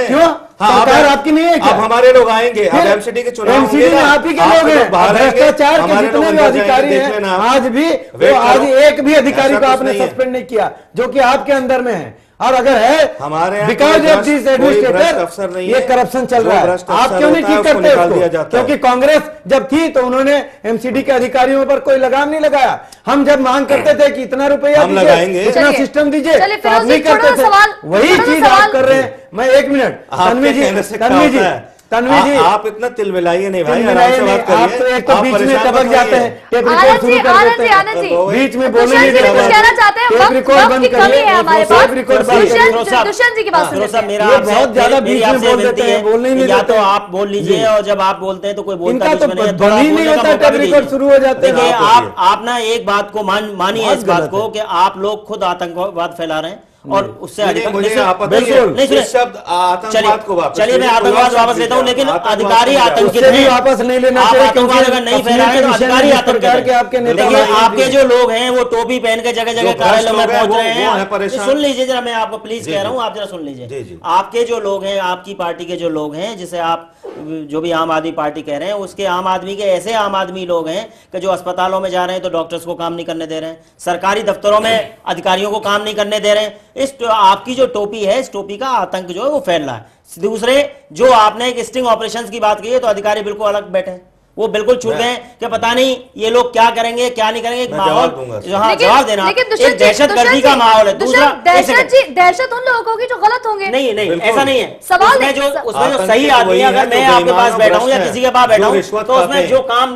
क्यों सरकार आपकी नहीं है क्या? अब हमारे लोग आएंगे, अब एमसीडी के चुनाव एमसीडी में आप ही के लोग हैं, भ्रष्टाचार के जितने भी अधिकारी हैं आज भी, तो आज एक भी अधिकारी को आपने सस्पेंड नहीं किया जो कि आपके अंदर में है। और अगर है बिकॉज ऑफ दिस एडमिनिस्ट्रेटर ये करप्शन चल रहा है, आप क्यों नहीं ठीक करते उसको? क्योंकि कांग्रेस जब थी तो उन्होंने एमसीडी के अधिकारियों पर कोई लगाम नहीं लगाया। हम जब मांग करते थे कि इतना रुपया दीजिए, इतना सिस्टम दीजिए, तो आप नहीं करते थे। वही चीज आप कर रहे हैं। मैं 1 मिनट, तन्वी जी आप इतना तिलमिलाइए नहीं भाई, आराम से बात करिए। आप तो एक तो बीच में टपक जाते हैं, टेप रिकॉर्ड शुरू कर देते हैं, बीच में बोलने नहीं देते हैं, टेप रिकॉर्ड बंद करिए, टेप रिकॉर्ड बंद करिए। दुष्यंत जी की बात सुनिए, मेरा बहुत ज्यादा बीच में बोल देते हैं, बोलने नहीं देते। या तो आप बोल लीजिए और जब आप बोलते हैं तो कोई बोलता इनका तो ध्वनि नहीं होता, टेप रिकॉर्ड शुरू हो जाते हैं। आप ना एक बात को मानिए, इस बात को कि आप लोग खुद आतंकवाद फैला रहे हैं और उससे शब्द आतंकवाद को वापस, चलिए मैं आतंकवाद वापस लेता हूं, लेकिन अधिकारी आतंकित नहीं, वापस नहीं लेना चाहिए। आतंकवाद अगर नहीं फैला है तो अधिकारी आतंकित। देखिए आपके जो लोग हैं वो टोपी पहन के जगह जगह कार्यालय में पहुंच रहे हैं। सुन लीजिए जरा, मैं आपको प्लीज कह रहा हूं, आप जरा सुन लीजिए। आपके जो लोग हैं, आपकी पार्टी के जो लोग हैं, जिसे आप जो भी आम आदमी पार्टी कह रहे हैं, उसके आम आदमी के ऐसे आम आदमी लोग हैं कि जो अस्पतालों में जा रहे हैं तो डॉक्टर्स को काम नहीं करने दे रहे हैं, सरकारी दफ्तरों में अधिकारियों को काम नहीं करने दे रहे हैं। इस आपकी जो टोपी है, इस टोपी का आतंक जो है वो फैल रहा है। दूसरे जो आपने एक स्टिंग ऑपरेशंस की बात की है, तो अधिकारी बिल्कुल अलग बैठे हैं, वो बिल्कुल छूट गए कि पता नहीं ये लोग क्या करेंगे क्या नहीं करेंगे। माहौल जवाब देना, एक दहशतगर्दी का माहौल है। दूसरा दहशत उन लोगों को जो गलत होंगे, नहीं ऐसा नहीं है। सवाल उसमें जो सही आदमी है, अगर मैं आपके पास बैठा हूँ या किसी के पास बैठा हूँ, तो उसमें जो काम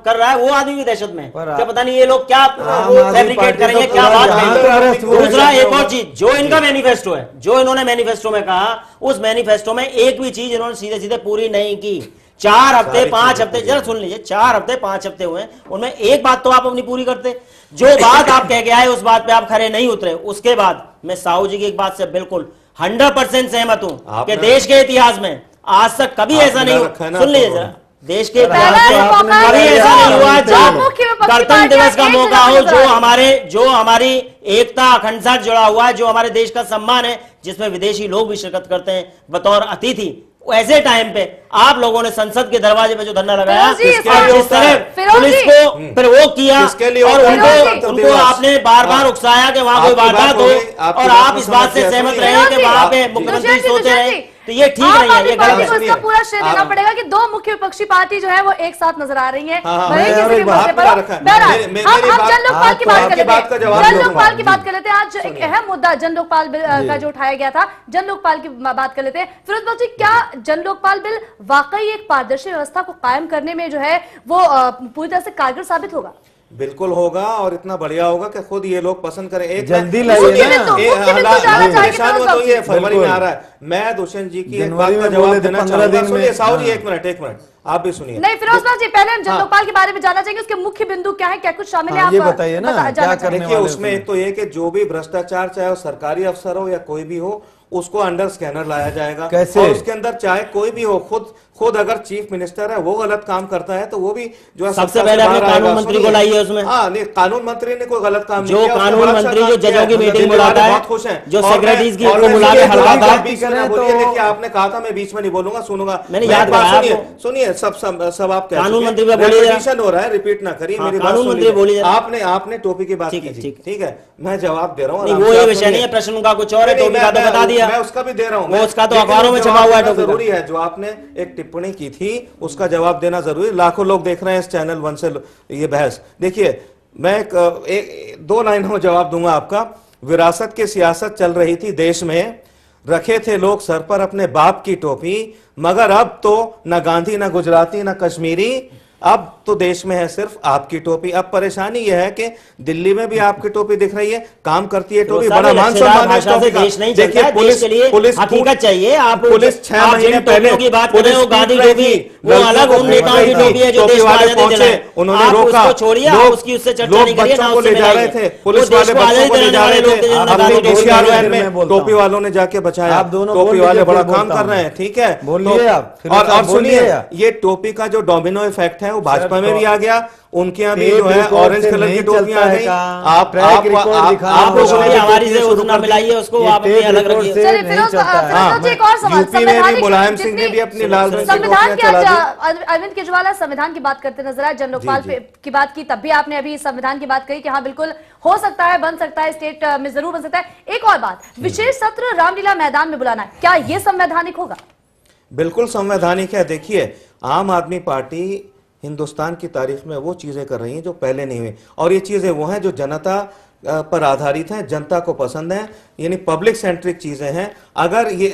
कर रहा है वो आदमी भी दहशत में, क्या पता नहीं ये लोग क्या फैब्रिकेट करेंगे, क्या बात है। दूसरा एक और चीज, जो इनका मैनिफेस्टो है, जो इन्होंने मैनिफेस्टो में कहा, उस मैनिफेस्टो में एक भी चीज इन्होंने सीधे सीधे पूरी नहीं की। 4 हफ्ते 5 हफ्ते, जरा सुन लीजिए, 4 हफ्ते 5 हफ्ते हुए, उनमें एक बात तो आप अपनी पूरी करते। जो बात आप कह के आए उस बात पे आप खरे नहीं उतरे। उसके बाद मैं साहू जी की एक बात से बिल्कुल 100% सहमत हूं कि देश के इतिहास में आज तक कभी ऐसा नहीं हुआ। सुन लीजिए जरा, देश के इतिहास में कभी ऐसा नहीं हुआ जब गणतंत्र दिवस का मौका हो, जो हमारी एकता अखंडता जुड़ा हुआ है, जो हमारे देश का सम्मान है, जिसमें विदेशी लोग भी शिरकत करते हैं बतौर अतिथि, ऐसे टाइम पे आप लोगों ने संसद के दरवाजे पे जो धरना लगाया, जिस तरह पुलिस को फिर वो किया और उनको आपने बार बार उकसाया कि वहां कोई वारदात हो, और आप इस बात से सहमत रहे कि वहां पे मुख्यमंत्री सोचे रहे, तो ये ठीक नहीं है। ये गलत है। इसका पूरा श्रेय देना पड़ेगा कि 2 मुख्य विपक्षी पार्टी जो है वो एक साथ नजर आ रही है। हम जन लोकपाल की बात कर लेते हैं। आज एक अहम मुद्दा जन लोकपाल बिल का जो उठाया गया था, जन लोकपाल की बात कर लेते हैं। फिरोज बख्शी, क्या जन लोकपाल बिल वाकई एक पारदर्शी व्यवस्था को कायम करने में जो है वो पूरी तरह से कारगर साबित होगा? बिल्कुल होगा, और इतना बढ़िया होगा कि खुद ये लोग पसंद करें। एक जल्दी लाइए तो ये फरवरी में आ रहा है। मैं दुष्यंत जी की एक बात का जवाब देना चाहूंगा। सुनिए साहू जी, एक मिनट आप भी सुनिए। नहीं फिरोज जी, पहले हम जन लोकपाल के बारे में जानना चाहेंगे, उसके मुख्य बिंदु क्या है, क्या कुछ शामिल है, आप ये बताइए ना क्या करने वाले। उसमें एक तो ये कि जो भी भ्रष्टाचार, चाहे वो सरकारी अफसर हो या कोई भी हो, उसको अंडर स्कैनर लाया जाएगा। कैसे? और उसके अंदर चाहे कोई भी हो, खुद खुद अगर चीफ मिनिस्टर है वो गलत काम करता है तो वो भी जो है सबसे पहले अपने कानून मंत्री को लाइए उसमें। हाँ नहीं, कानून मंत्री ने कोई गलत काम नहीं जो किया। कानून मंत्री जो जजों की मीटिंग बुलाता है, बहुत खुश है, जो सेक्रेटरीज की और बुला के हलवा का बीच में बोलिए। देखिए आपने कहा था मैं बीच में नहीं बोलूंगा, सुनूंगा। मैंने याद कराया। सुनिए सब आप कानून मंत्री पे बोलिए, रिपीटिशन हो रहा है, रिपीट ना करिए मेरी बात। कानून मंत्री बोलिए। आपने टोपी की बात की, ठीक है, मैं जवाब दे रहा हूँ। वो ये विषय नहीं है, प्रश्न का कुछ और है, टोपी का तो बता दिया। मैं उसका भी दे रहा हूँ, वो उसका तो अखबारों में छपा हुआ है। जरूरी है जो आपने एक टिप्पणी की थी उसका जवाब देना जरूरी। लाखों लोग देख रहे हैं इस चैनल 1 से ये बहस। देखिए मैं 2 लाइनों में जवाब दूंगा आपका। विरासत की सियासत चल रही थी देश में, रखे थे लोग सर पर अपने बाप की टोपी, मगर अब तो न गांधी न गुजराती न कश्मीरी, अब तो देश में है सिर्फ आपकी टोपी। अब परेशानी यह है कि दिल्ली में भी आपकी टोपी दिख रही है, काम करती है टोपी, बड़ा मान सम्मान है टोपी का। देखिए पुलिस हकीकत चाहिए। आप पुलिस 6 महीने पहले की बात कर रहे हो, गांधी टोपी वो अलग उन नेताओं की टोपी है जो देश को आजादी दिलाए। उन्होंने रोका, छोड़िए, आप उसकी उससे चर्चा नहीं करिए। बच्चों को ले जा रहे थे, पुलिस वाले बच्चों को ले जा रहे थे, अपनी डीसीआर वैन में टोपी वालों ने जाके बचाया। आप दोनों टोपी वाले बड़ा काम कर रहे हैं, ठीक है। बोलिए आप। और सुनिए, ये टोपी का जो डोमिनो इफेक्ट है वो भाजपा में भी आ गया, उनके यहाँ भी जो है ऑरेंज कलर की टोपियां आ गई। आप लोगों ने हमारी से उतना मिलाइए उसको, आप अपनी अलग रखिए। चलिए फिरोज जी, एक और सवाल। यूपी में भी मुलायम सिंह ने भी अपनी लाल रंग की संविधान टोपियां चला दी। अरविंद केजरीवाल संविधान की बात करते नजर आए, जन लोकपाल की बात की, तब भी आपने अभी संविधान की बात कही कि हाँ बिल्कुल हो सकता है, बन सकता है, स्टेट में जरूर बन सकता है। एक और बात, विशेष सत्र रामलीला मैदान में बुलाना, क्या ये संवैधानिक होगा? बिल्कुल संवैधानिक है। देखिए आम आदमी पार्टी हिंदुस्तान की तारीख में वो चीजें कर रही हैं जो पहले नहीं हुई, और ये चीजें वो हैं जो जनता पर आधारित हैं, जनता को पसंद है, यानी पब्लिक सेंट्रिक चीजें हैं। अगर ये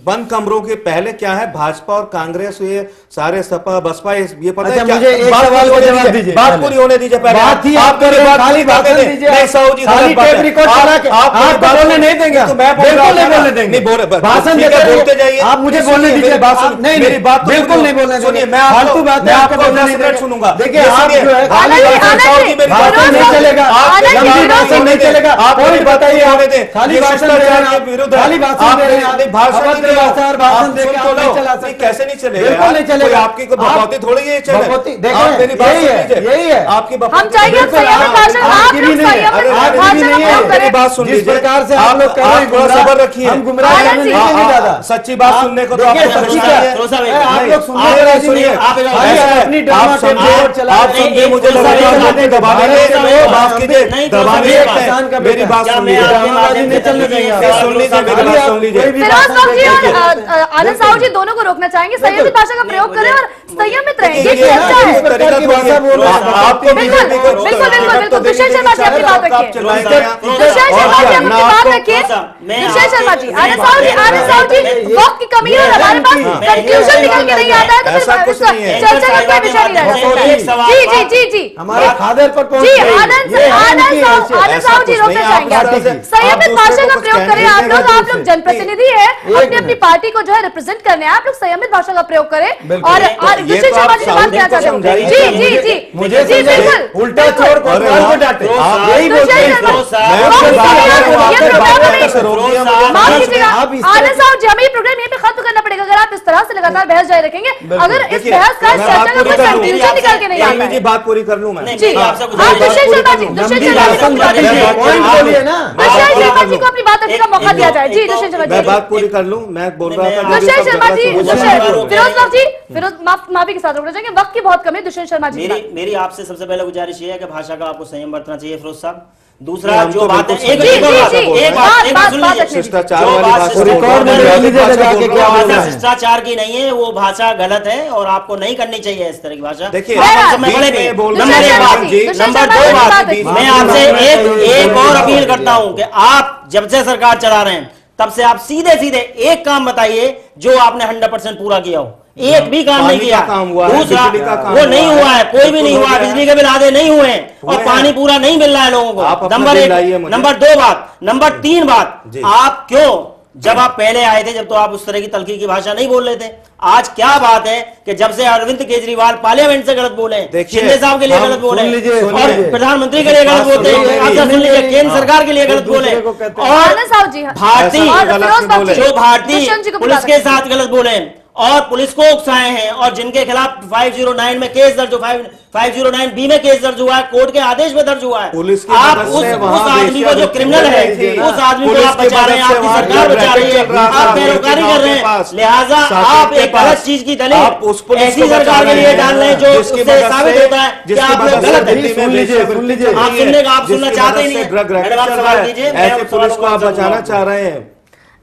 बंद कमरों के पहले क्या है, भाजपा और कांग्रेस, ये सारे सपा बसपा, ये पता है क्या? मुझे एक सवाल का जवाब दीजिए, बात पूरी होने दीजिए पहले। बात ही आप कर रहे हैं, खाली भाषण दीजिए। नहीं साहू जी, खाली टेप रिकॉर्ड चला के आप बोलने नहीं देंगे, बिल्कुल नहीं बोलने देंगे। भाषण बोलते जाइए, आप मुझे बोलने दीजिए। नहीं, मेरी बात बिल्कुल नहीं बोलने देंगे। फालतू बात आपको बोलने नहीं देंगे। सुनूंगा। देखिए आप जो है भाषण नहीं चलेगा, लंबी भाषण नहीं चलेगा। कोई बताइए, खाली भाषण दे रहे हैं, खाली भाषण दे रहे हैं, अभद्र भाषण दे के आप नहीं चला सकते। कैसे नहीं चलेगा? बिल्कुल नहीं चलेगा। आपकी भगवती थोड़ी है, यही है आपकी। हम चाहिए मेरी बात सुन लीजिए, जिस प्रकार से आप लोग कर रहे हैं, थोड़ा सब्र रखिए। हम गुमराह नहीं दादा, सच्ची बात सुनने को तो आप आप लोग सुनिए, अपनी ड्रामा आप सुनिए, मुझे लगा कि दबाने माफ कीजिए, दबाने मेरी बात सुन लीजिए, सुन लीजिए, मेरी बात सुन लीजिए। फिरोज साहब जी और आनंद साहू जी दोनों को रोकना चाहेंगे, संयमित भाषा का प्रयोग करें और संयमित रहें। ये चर्चा है। आपको बिल्कुल दुष्यंत शर्मा जी अपनी बात रखिए, दुष्यंत शर्मा जी अपनी बात रखिए, दुष्यंत शर्मा जी। आनंद साहू जी वक्त की कमी है, हमारे पास कंक्लूजन निकल के नहीं आता है, तो फिर चर्चा का कोई विषय नहीं रह सकता। जी हमारे फादर पर जी आनंद साहू जी रोकना चाहेंगे। संयमित भाषा का प्रयोग करें। आप लोग जनप्रतिनिधि है, अपनी अपनी पार्टी को जो है रिप्रेजेंट करने हैं, आप लोग संयमित भाषा का प्रयोग करें। और दुष्यंत शर्मा जी से बात क्या चाहते हैं? जी बिल्कुल उल्टा चोर को डांटे, यही बोलते हैं। आनंद साहू जी, हमें ये प्रोग्राम यहीं पे खत्म करना पड़ेगा अगर आप इस तरह से लगातार बहस जारी रखेंगे। अगर इस बहस का चर्चा का कोई कंक्लूजन निकल के नहीं आता है। बात पूरी कर लूं मैं। जी आप दुष्यंत शर्मा जी को अपनी बात रखने का मौका दिया जाए। जी दुष्यंत शर्मा जी, मैं बात पूरी कर लूं। मैं बोल रहा था दुष्यंत शर्मा जी, फिरोज माफी के साथ रोकना चाहेंगे, वक्त की बहुत कमी। दुष्यंत शर्मा जी, मेरी आपसे सबसे पहले गुजारिश ये है कि भाषा का आपको संयम बरतना चाहिए फिरोज साहब। दूसरा जो बात है, शिष्टाचार की नहीं है, वो भाषा गलत है और आपको नहीं करनी चाहिए इस तरह की भाषा। देखिए नंबर 1 बात, नंबर 2 बात, मैं आपसे एक और अपील करता हूं कि आप जब से सरकार चला रहे हैं तब से आप सीधे सीधे एक काम बताइए जो आपने 100% पूरा किया हो। एक भी काम नहीं किया। दूसरा वो नहीं हुआ है, कोई भी नहीं हुआ है, बिजली के बिल आधे नहीं हुए हैं और पानी पूरा नहीं मिल रहा है लोगों को। नंबर 1। नंबर 2 बात। नंबर 3 बात, आप क्यों जब आप पहले आए थे जब तो आप उस तरह की तलखी की भाषा नहीं बोल रहे थे। आज क्या बात है कि जब से अरविंद केजरीवाल पार्लियामेंट से गलत बोले, शिंदे साहब के लिए गलत बोले और प्रधानमंत्री के लिए गलत बोलते हैं, आप सुन लीजिए, केंद्र सरकार के लिए गलत बोले और भारतीय जो भारतीय पुलिस के साथ गलत बोले और पुलिस को उकसाए हैं, और जिनके खिलाफ 509 में केस दर्ज, 509B में केस दर्ज हुआ है, कोर्ट के आदेश में दर्ज हुआ है। पुलिस की आप मदद उस से वहां आदमी को जो क्रिमिनल है, उस आदमी को आप बचा रहे हैं, आपकी सरकार बचा रही है, आप पैरोकारी कर रहे हैं। लिहाजा आप एक गलत चीज की दलील ऐसी सरकार के लिए डाल रहे हैं जो उससे साबित होता है कि आप लोग गलत है। सुन लीजिए, आप सुनना चाहते ही नहीं है। मैडम आप सवाल कीजिए, ऐसे पुलिस को आप बचाना चाह रहे हैं।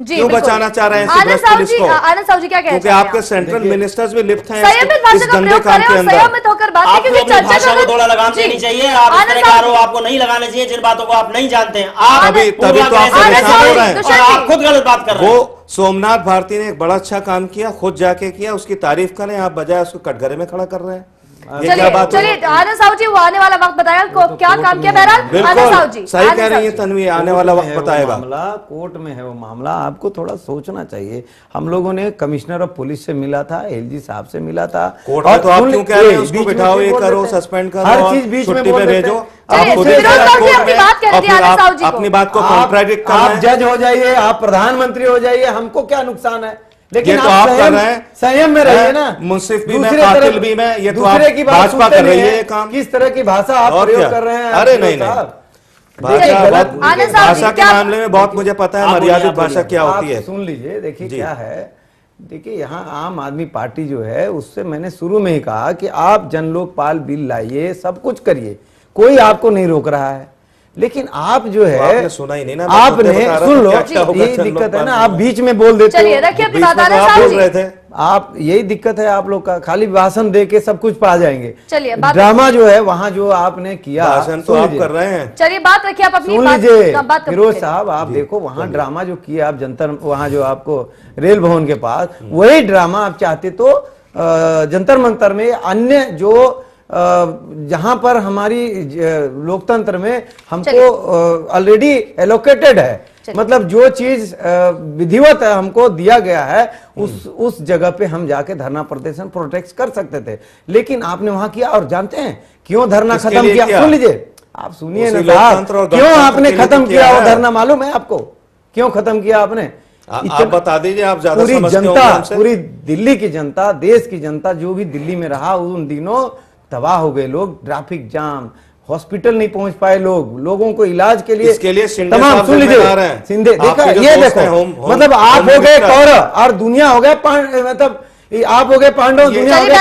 जी, क्यों बचाना चाह रहे हैं आनंद साहब जी? आनंद साहब जी क्या कहते हैं? क्योंकि आपके सेंट्रल मिनिस्टर्स भी लिप्त हैं संयमित भाषा का प्रयोग करें और संयमित होकर बात करें, क्योंकि भाषा को थोड़ा लगाम देनी चाहिए। आप इस तरह का आरोप आपको नहीं लगाने चाहिए जिन बातों को आप नहीं जानते हैं। आप तभी तो आप परेशान हो रहे हैं और आप खुद गलत बात कर रहे हैं। वो सोमनाथ भारती ने एक बड़ा अच्छा काम किया, खुद जाके किया, उसकी तारीफ करें, आप बजाय उसको कटघरे में खड़ा कर रहे हैं। चलिए आनंद साहब जी, वो आने वाला वक्त बताएगा क्या काम किया। बहरहाल आनंद साहब जी सही कह रही है तन्वी, आने वाला वक्त बताएगा। मामला कोर्ट में है, वो मामला आपको थोड़ा सोचना चाहिए। हम लोगों ने कमिश्नर ऑफ पुलिस से मिला था, एलजी साहब से मिला था। कोर्ट में तो आप क्यों कह रहे हैं उसको बिठाओ, ये करो, सस्पेंड करो, हर चीज बीच में बोल भेजो। अपनी बात को कॉन्ट्रैडिक्ट करना है। आप जज हो जाइए, आप प्रधानमंत्री हो जाइए, हमको क्या नुकसान है? लेकिन तो आप कर रहे हैं, संयम में रहिए ना। मुंसिफ भी मैं, कातिल भी मैं, ये तो आप भाजपा कर रही है काम। किस तरह की भाषा आप प्रयोग कर रहे हैं? अरे नहीं, भाषा के मामले में बहुत मुझे पता है मर्यादित भाषा क्या होती है। सुन लीजिए, देखिए क्या है, देखिए यहाँ आम आदमी पार्टी जो है उससे मैंने शुरू में ही कहा कि आप जन लोकपाल बिल लाइए, सब कुछ करिए, कोई आपको नहीं रोक रहा है। लेकिन आप जो है आपने सुना ही नहीं ना, आपने सुन लो, यही दिक्कत है ना, आप बीच में बोल देते हो। रखिए अपनी बात, आनंद साहब बोल रहे थे आप, यही दिक्कत है आप लोग का, खाली भाषण दे के सब कुछ पा जाएंगे। चलिए ड्रामा जो है वहाँ जो आपने किया, भाषण तो आप कर रहे हैं। चलिए बात रखिए आप अपनी। सुन लीजिए फिरोज साहब, आप देखो वहाँ ड्रामा जो किया आप जंतर, वहाँ जो आपको रेल भवन के पास, वही ड्रामा आप चाहते तो जंतर मंतर में, अन्य जो जहां पर हमारी लोकतंत्र में हमको ऑलरेडी एलोकेटेड है, मतलब जो चीज विधिवत हमको दिया गया है, उस जगह पे हम जाके धरना प्रदर्शन प्रोटेस्ट कर सकते थे। लेकिन आपने वहां किया, और जानते हैं क्यों धरना खत्म किया? सुन लीजिए, आप सुनिए ना साहब, क्यों आपने खत्म किया वो धरना? मालूम है आपको क्यों खत्म किया आपने? आप बता दीजिए, आप ज्यादा पूरी समझते जनता, होंगे। पूरी दिल्ली की जनता, देश की जनता जो भी दिल्ली में रहा, उन दिनों तबाह हो गए लोग, ट्रैफिक जाम, हॉस्पिटल नहीं पहुंच पाए लोग, लोगों को इलाज के लिए, इसके लिए तमाम। सुन लीजिए सिंधे, देखा ये देखो, मतलब आप हो गए कौरव और दुनिया हो गए मतलब आप हो गए पांडव, दुनिया हो गए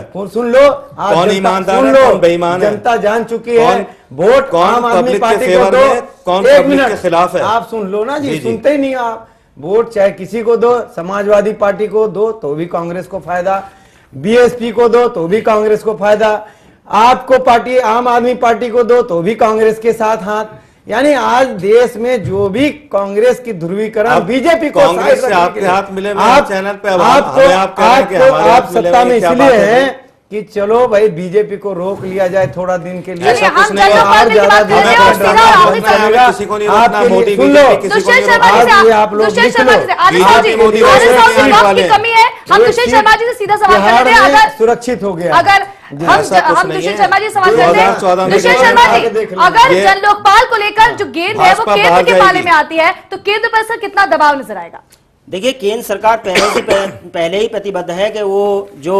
कौरव। सुन लो, कौन ईमानदार है, कौन बेईमान है, जनता जान चुकी है। वोट आम आदमी पार्टी को दो, कौन एक पब्लिक के मिनट खिलाफ है। आप सुन लो ना जी, सुनते ही नहीं आप। वोट चाहे किसी को दो, समाजवादी पार्टी को दो तो भी कांग्रेस को फायदा, बीएसपी को दो तो भी कांग्रेस को फायदा, आपको पार्टी आम आदमी पार्टी को दो तो भी कांग्रेस के साथ हाथ। यानी आज देश में जो भी कांग्रेस की ध्रुवीकरण, बीजेपी को कांग्रेस से आपके हाथ मिले, आप चैनल पे आप सत्ता में इसलिए हैं कि चलो भाई बीजेपी को रोक लिया जाए थोड़ा दिन के लिए, ऐसा कुछ नहीं है। और ज्यादा दिन किसी को नहीं रोकना, मोदी सुन लो, किसी को नहीं आज ये आप लोग लिख लो, हम दुष्यंत शर्मा जी से सीधा सवाल करते हैं। अगर सुरक्षित हो गया, अगर हम दुष्यंत शर्मा जी सवाल करते हैं, दुष्यंत शर्मा जी, अगर जन लोकपाल को लेकर जो गेंद है वो केंद्र के पाले में आती है, तो केंद्र पर सर कितना दबाव नजर आएगा? देखिए, केंद्र सरकार पहले ही प्रतिबद्ध है कि वो जो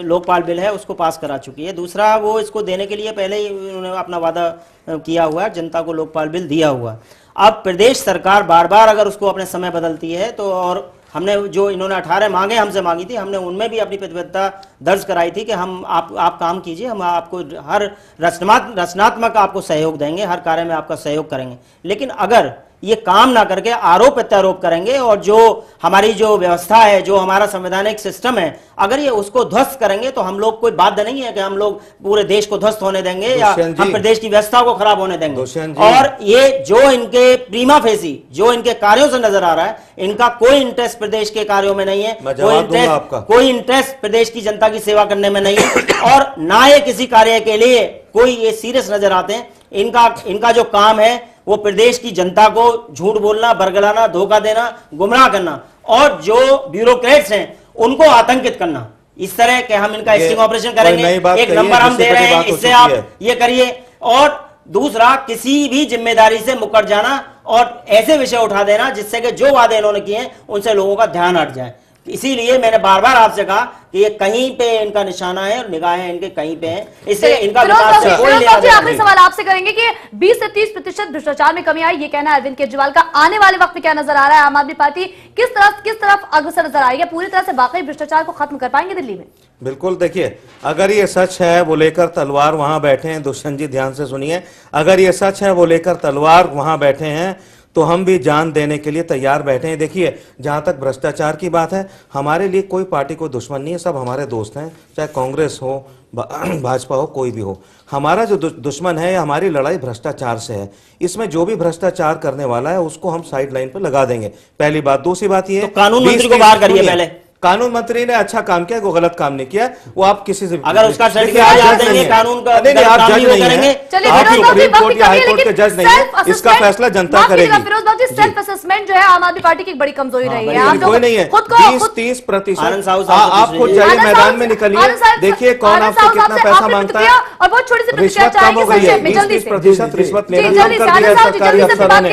लोकपाल बिल है उसको पास करा चुकी है। दूसरा, वो इसको देने के लिए पहले ही उन्होंने अपना वादा किया हुआ है, जनता को लोकपाल बिल दिया हुआ। अब प्रदेश सरकार बार बार अगर उसको अपने समय बदलती है तो, और हमने जो इन्होंने 18 मांगे हमसे मांगी थी, हमने उनमें भी अपनी प्रतिबद्धता दर्ज कराई थी कि हम आप काम कीजिए, हम आपको हर रचनात्मक आपको सहयोग देंगे, हर कार्य में आपका सहयोग करेंगे। लेकिन अगर ये काम ना करके आरोप प्रत्यारोप करेंगे और जो हमारी जो व्यवस्था है, जो हमारा संवैधानिक सिस्टम है, अगर ये उसको ध्वस्त करेंगे तो हम लोग कोई बाध्य नहीं है कि हम लोग पूरे देश को ध्वस्त होने देंगे या हम प्रदेश की व्यवस्था को खराब होने देंगे। और ये जो इनके प्रीमा फेसी जो इनके कार्यों से नजर आ रहा है, इनका कोई इंटरेस्ट प्रदेश के कार्यों में नहीं है, कोई इंटरेस्ट प्रदेश की जनता की सेवा करने में नहीं है, और ना ये किसी कार्य के लिए कोई ये सीरियस नजर आते हैं। इनका जो काम है वो प्रदेश की जनता को झूठ बोलना, बरगलाना, धोखा देना, गुमराह करना, और जो ब्यूरोक्रेट्स हैं उनको आतंकित करना। इस तरह के हम इनका स्टिंग ऑपरेशन करेंगे, एक नंबर हम दे रहे हैं, इससे आप ये करिए। और दूसरा, किसी भी जिम्मेदारी से मुकर जाना और ऐसे विषय उठा देना जिससे कि जो वादे इन्होंने किए हैं उनसे लोगों का ध्यान हट जाए। इसीलिए मैंने बार बार आपसे कहा कि ये कहीं पे इनका निशाना है और निगाहें इनके कहीं पे हैं, इससे इनका विकास से कोई लेना देना आखिरी सवाल आपसे करेंगे कि 20 से 30% भ्रष्टाचार में कमी आई, ये कहना है अरविंद केजरीवाल का। आने वाले वक्त में क्या नजर आ रहा है? आम आदमी पार्टी किस तरफ अग्रसर नजर आ रही है? पूरी तरह से वाकई भ्रष्टाचार को खत्म कर पाएंगे दिल्ली में? बिल्कुल, देखिए, अगर ये सच है वो लेकर तलवार वहां बैठे हैं, दुष्यंत जी ध्यान से सुनिए, अगर ये सच है वो लेकर तलवार वहां बैठे हैं तो हम भी जान देने के लिए तैयार बैठे हैं। देखिए, जहां तक भ्रष्टाचार की बात है, हमारे लिए कोई पार्टी कोई दुश्मन नहीं है, सब हमारे दोस्त हैं, चाहे कांग्रेस हो, भाजपा हो, कोई भी हो। हमारा जो दुश्मन है, हमारी लड़ाई भ्रष्टाचार से है। इसमें जो भी भ्रष्टाचार करने वाला है उसको हम साइड लाइन पर लगा देंगे, पहली बात। दूसरी बात ये, तो कानून मंत्री को बाहर करिए पहले। कानून मंत्री ने अच्छा काम किया, वो गलत काम नहीं किया। वो आप किसी से अगर उसका सर्टिफिकेट आ देंगे कानून का, नहीं, आप जज नहीं करेंगे। आप सुप्रीम कोर्ट या हाई कोर्ट के जज नहीं है, इसका फैसला जनता करेगी। फिरोज बाबू जी, सेल्फ असेसमेंट जो है आम आदमी पार्टी की एक बड़ी कमजोरी रही है। कोई नहीं है, 20-30%। आप खुद जाइए मैदान में निकलिए, देखिए कौन आपसे कितना पैसा मांगता है। और बहुत छोटी सी रिश्वत कम हो गई है, 20-30% रिश्वत लेना कम कर दिया सरकारी अफसरों ने,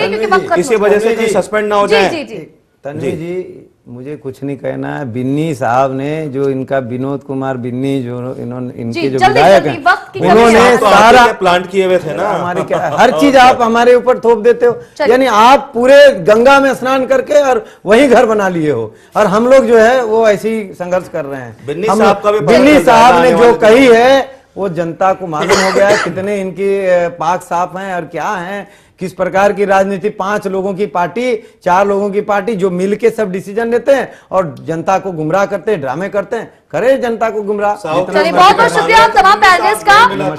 इसी वजह से कि सस्पेंड ना हो जाए। तन्वी जी, मुझे कुछ नहीं कहना है। बिन्नी साहब ने जो इनका विनोद कुमार बिन्नी जो इनके जो विधायक हैं, उन्होंने सारा प्लांट किए हुए थे ना, हमारे हर चीज आप हमारे ऊपर थोप देते हो। यानी आप पूरे गंगा में स्नान करके और वहीं घर बना लिए हो, और हम लोग जो है वो ऐसे ही संघर्ष कर रहे हैं। बिन्नी साहब ने जो कही है वो जनता को मालूम हो गया है, कितने इनकी पाक साफ हैं और क्या हैं, किस प्रकार की राजनीति। 5 लोगों की पार्टी, 4 लोगों की पार्टी जो मिलके सब डिसीजन लेते हैं और जनता को गुमराह करते हैं, ड्रामे करते हैं। करे जनता को गुमराह। चलिए, बहुत बहुत शुक्रिया आप तमाम पैनलिस्ट का,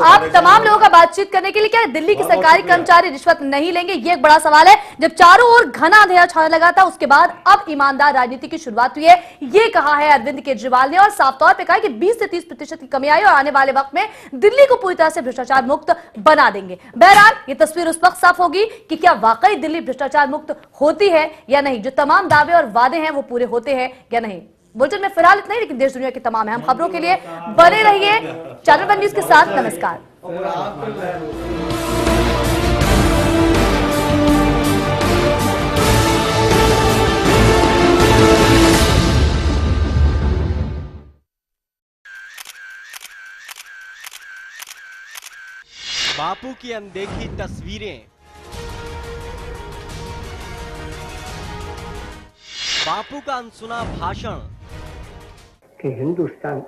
आप तमाम लोगों का बातचीत करने के लिए। क्या दिल्ली के सरकारी कर्मचारी रिश्वत नहीं लेंगे, ये एक बड़ा सवाल है। जब चारों ओर घना अंधेरा छाने लगा था, उसके बाद अब ईमानदार राजनीति की शुरुआत हुई है, ये कहा है अरविंद केजरीवाल ने, और साफ तौर पर कहा कि 20 से 30% की कमी आई और आने वाले वक्त में दिल्ली को पूरी तरह से भ्रष्टाचार मुक्त बना देंगे। बहरहाल ये तस्वीर उस वक्त साफ होगी कि क्या वाकई दिल्ली भ्रष्टाचार मुक्त होती है या नहीं, जो तमाम दावे और वादे हैं वो पूरे होते हैं या नहीं। बुलेटिन में फिलहाल इतना ही, लेकिन देश दुनिया की तमाम अहम खबरों के लिए बने रहिए चैनल 1 न्यूज के साथ। नमस्कार। बापू की अनदेखी तस्वीरें, बापू का अनसुना भाषण कि हिंदुस्तान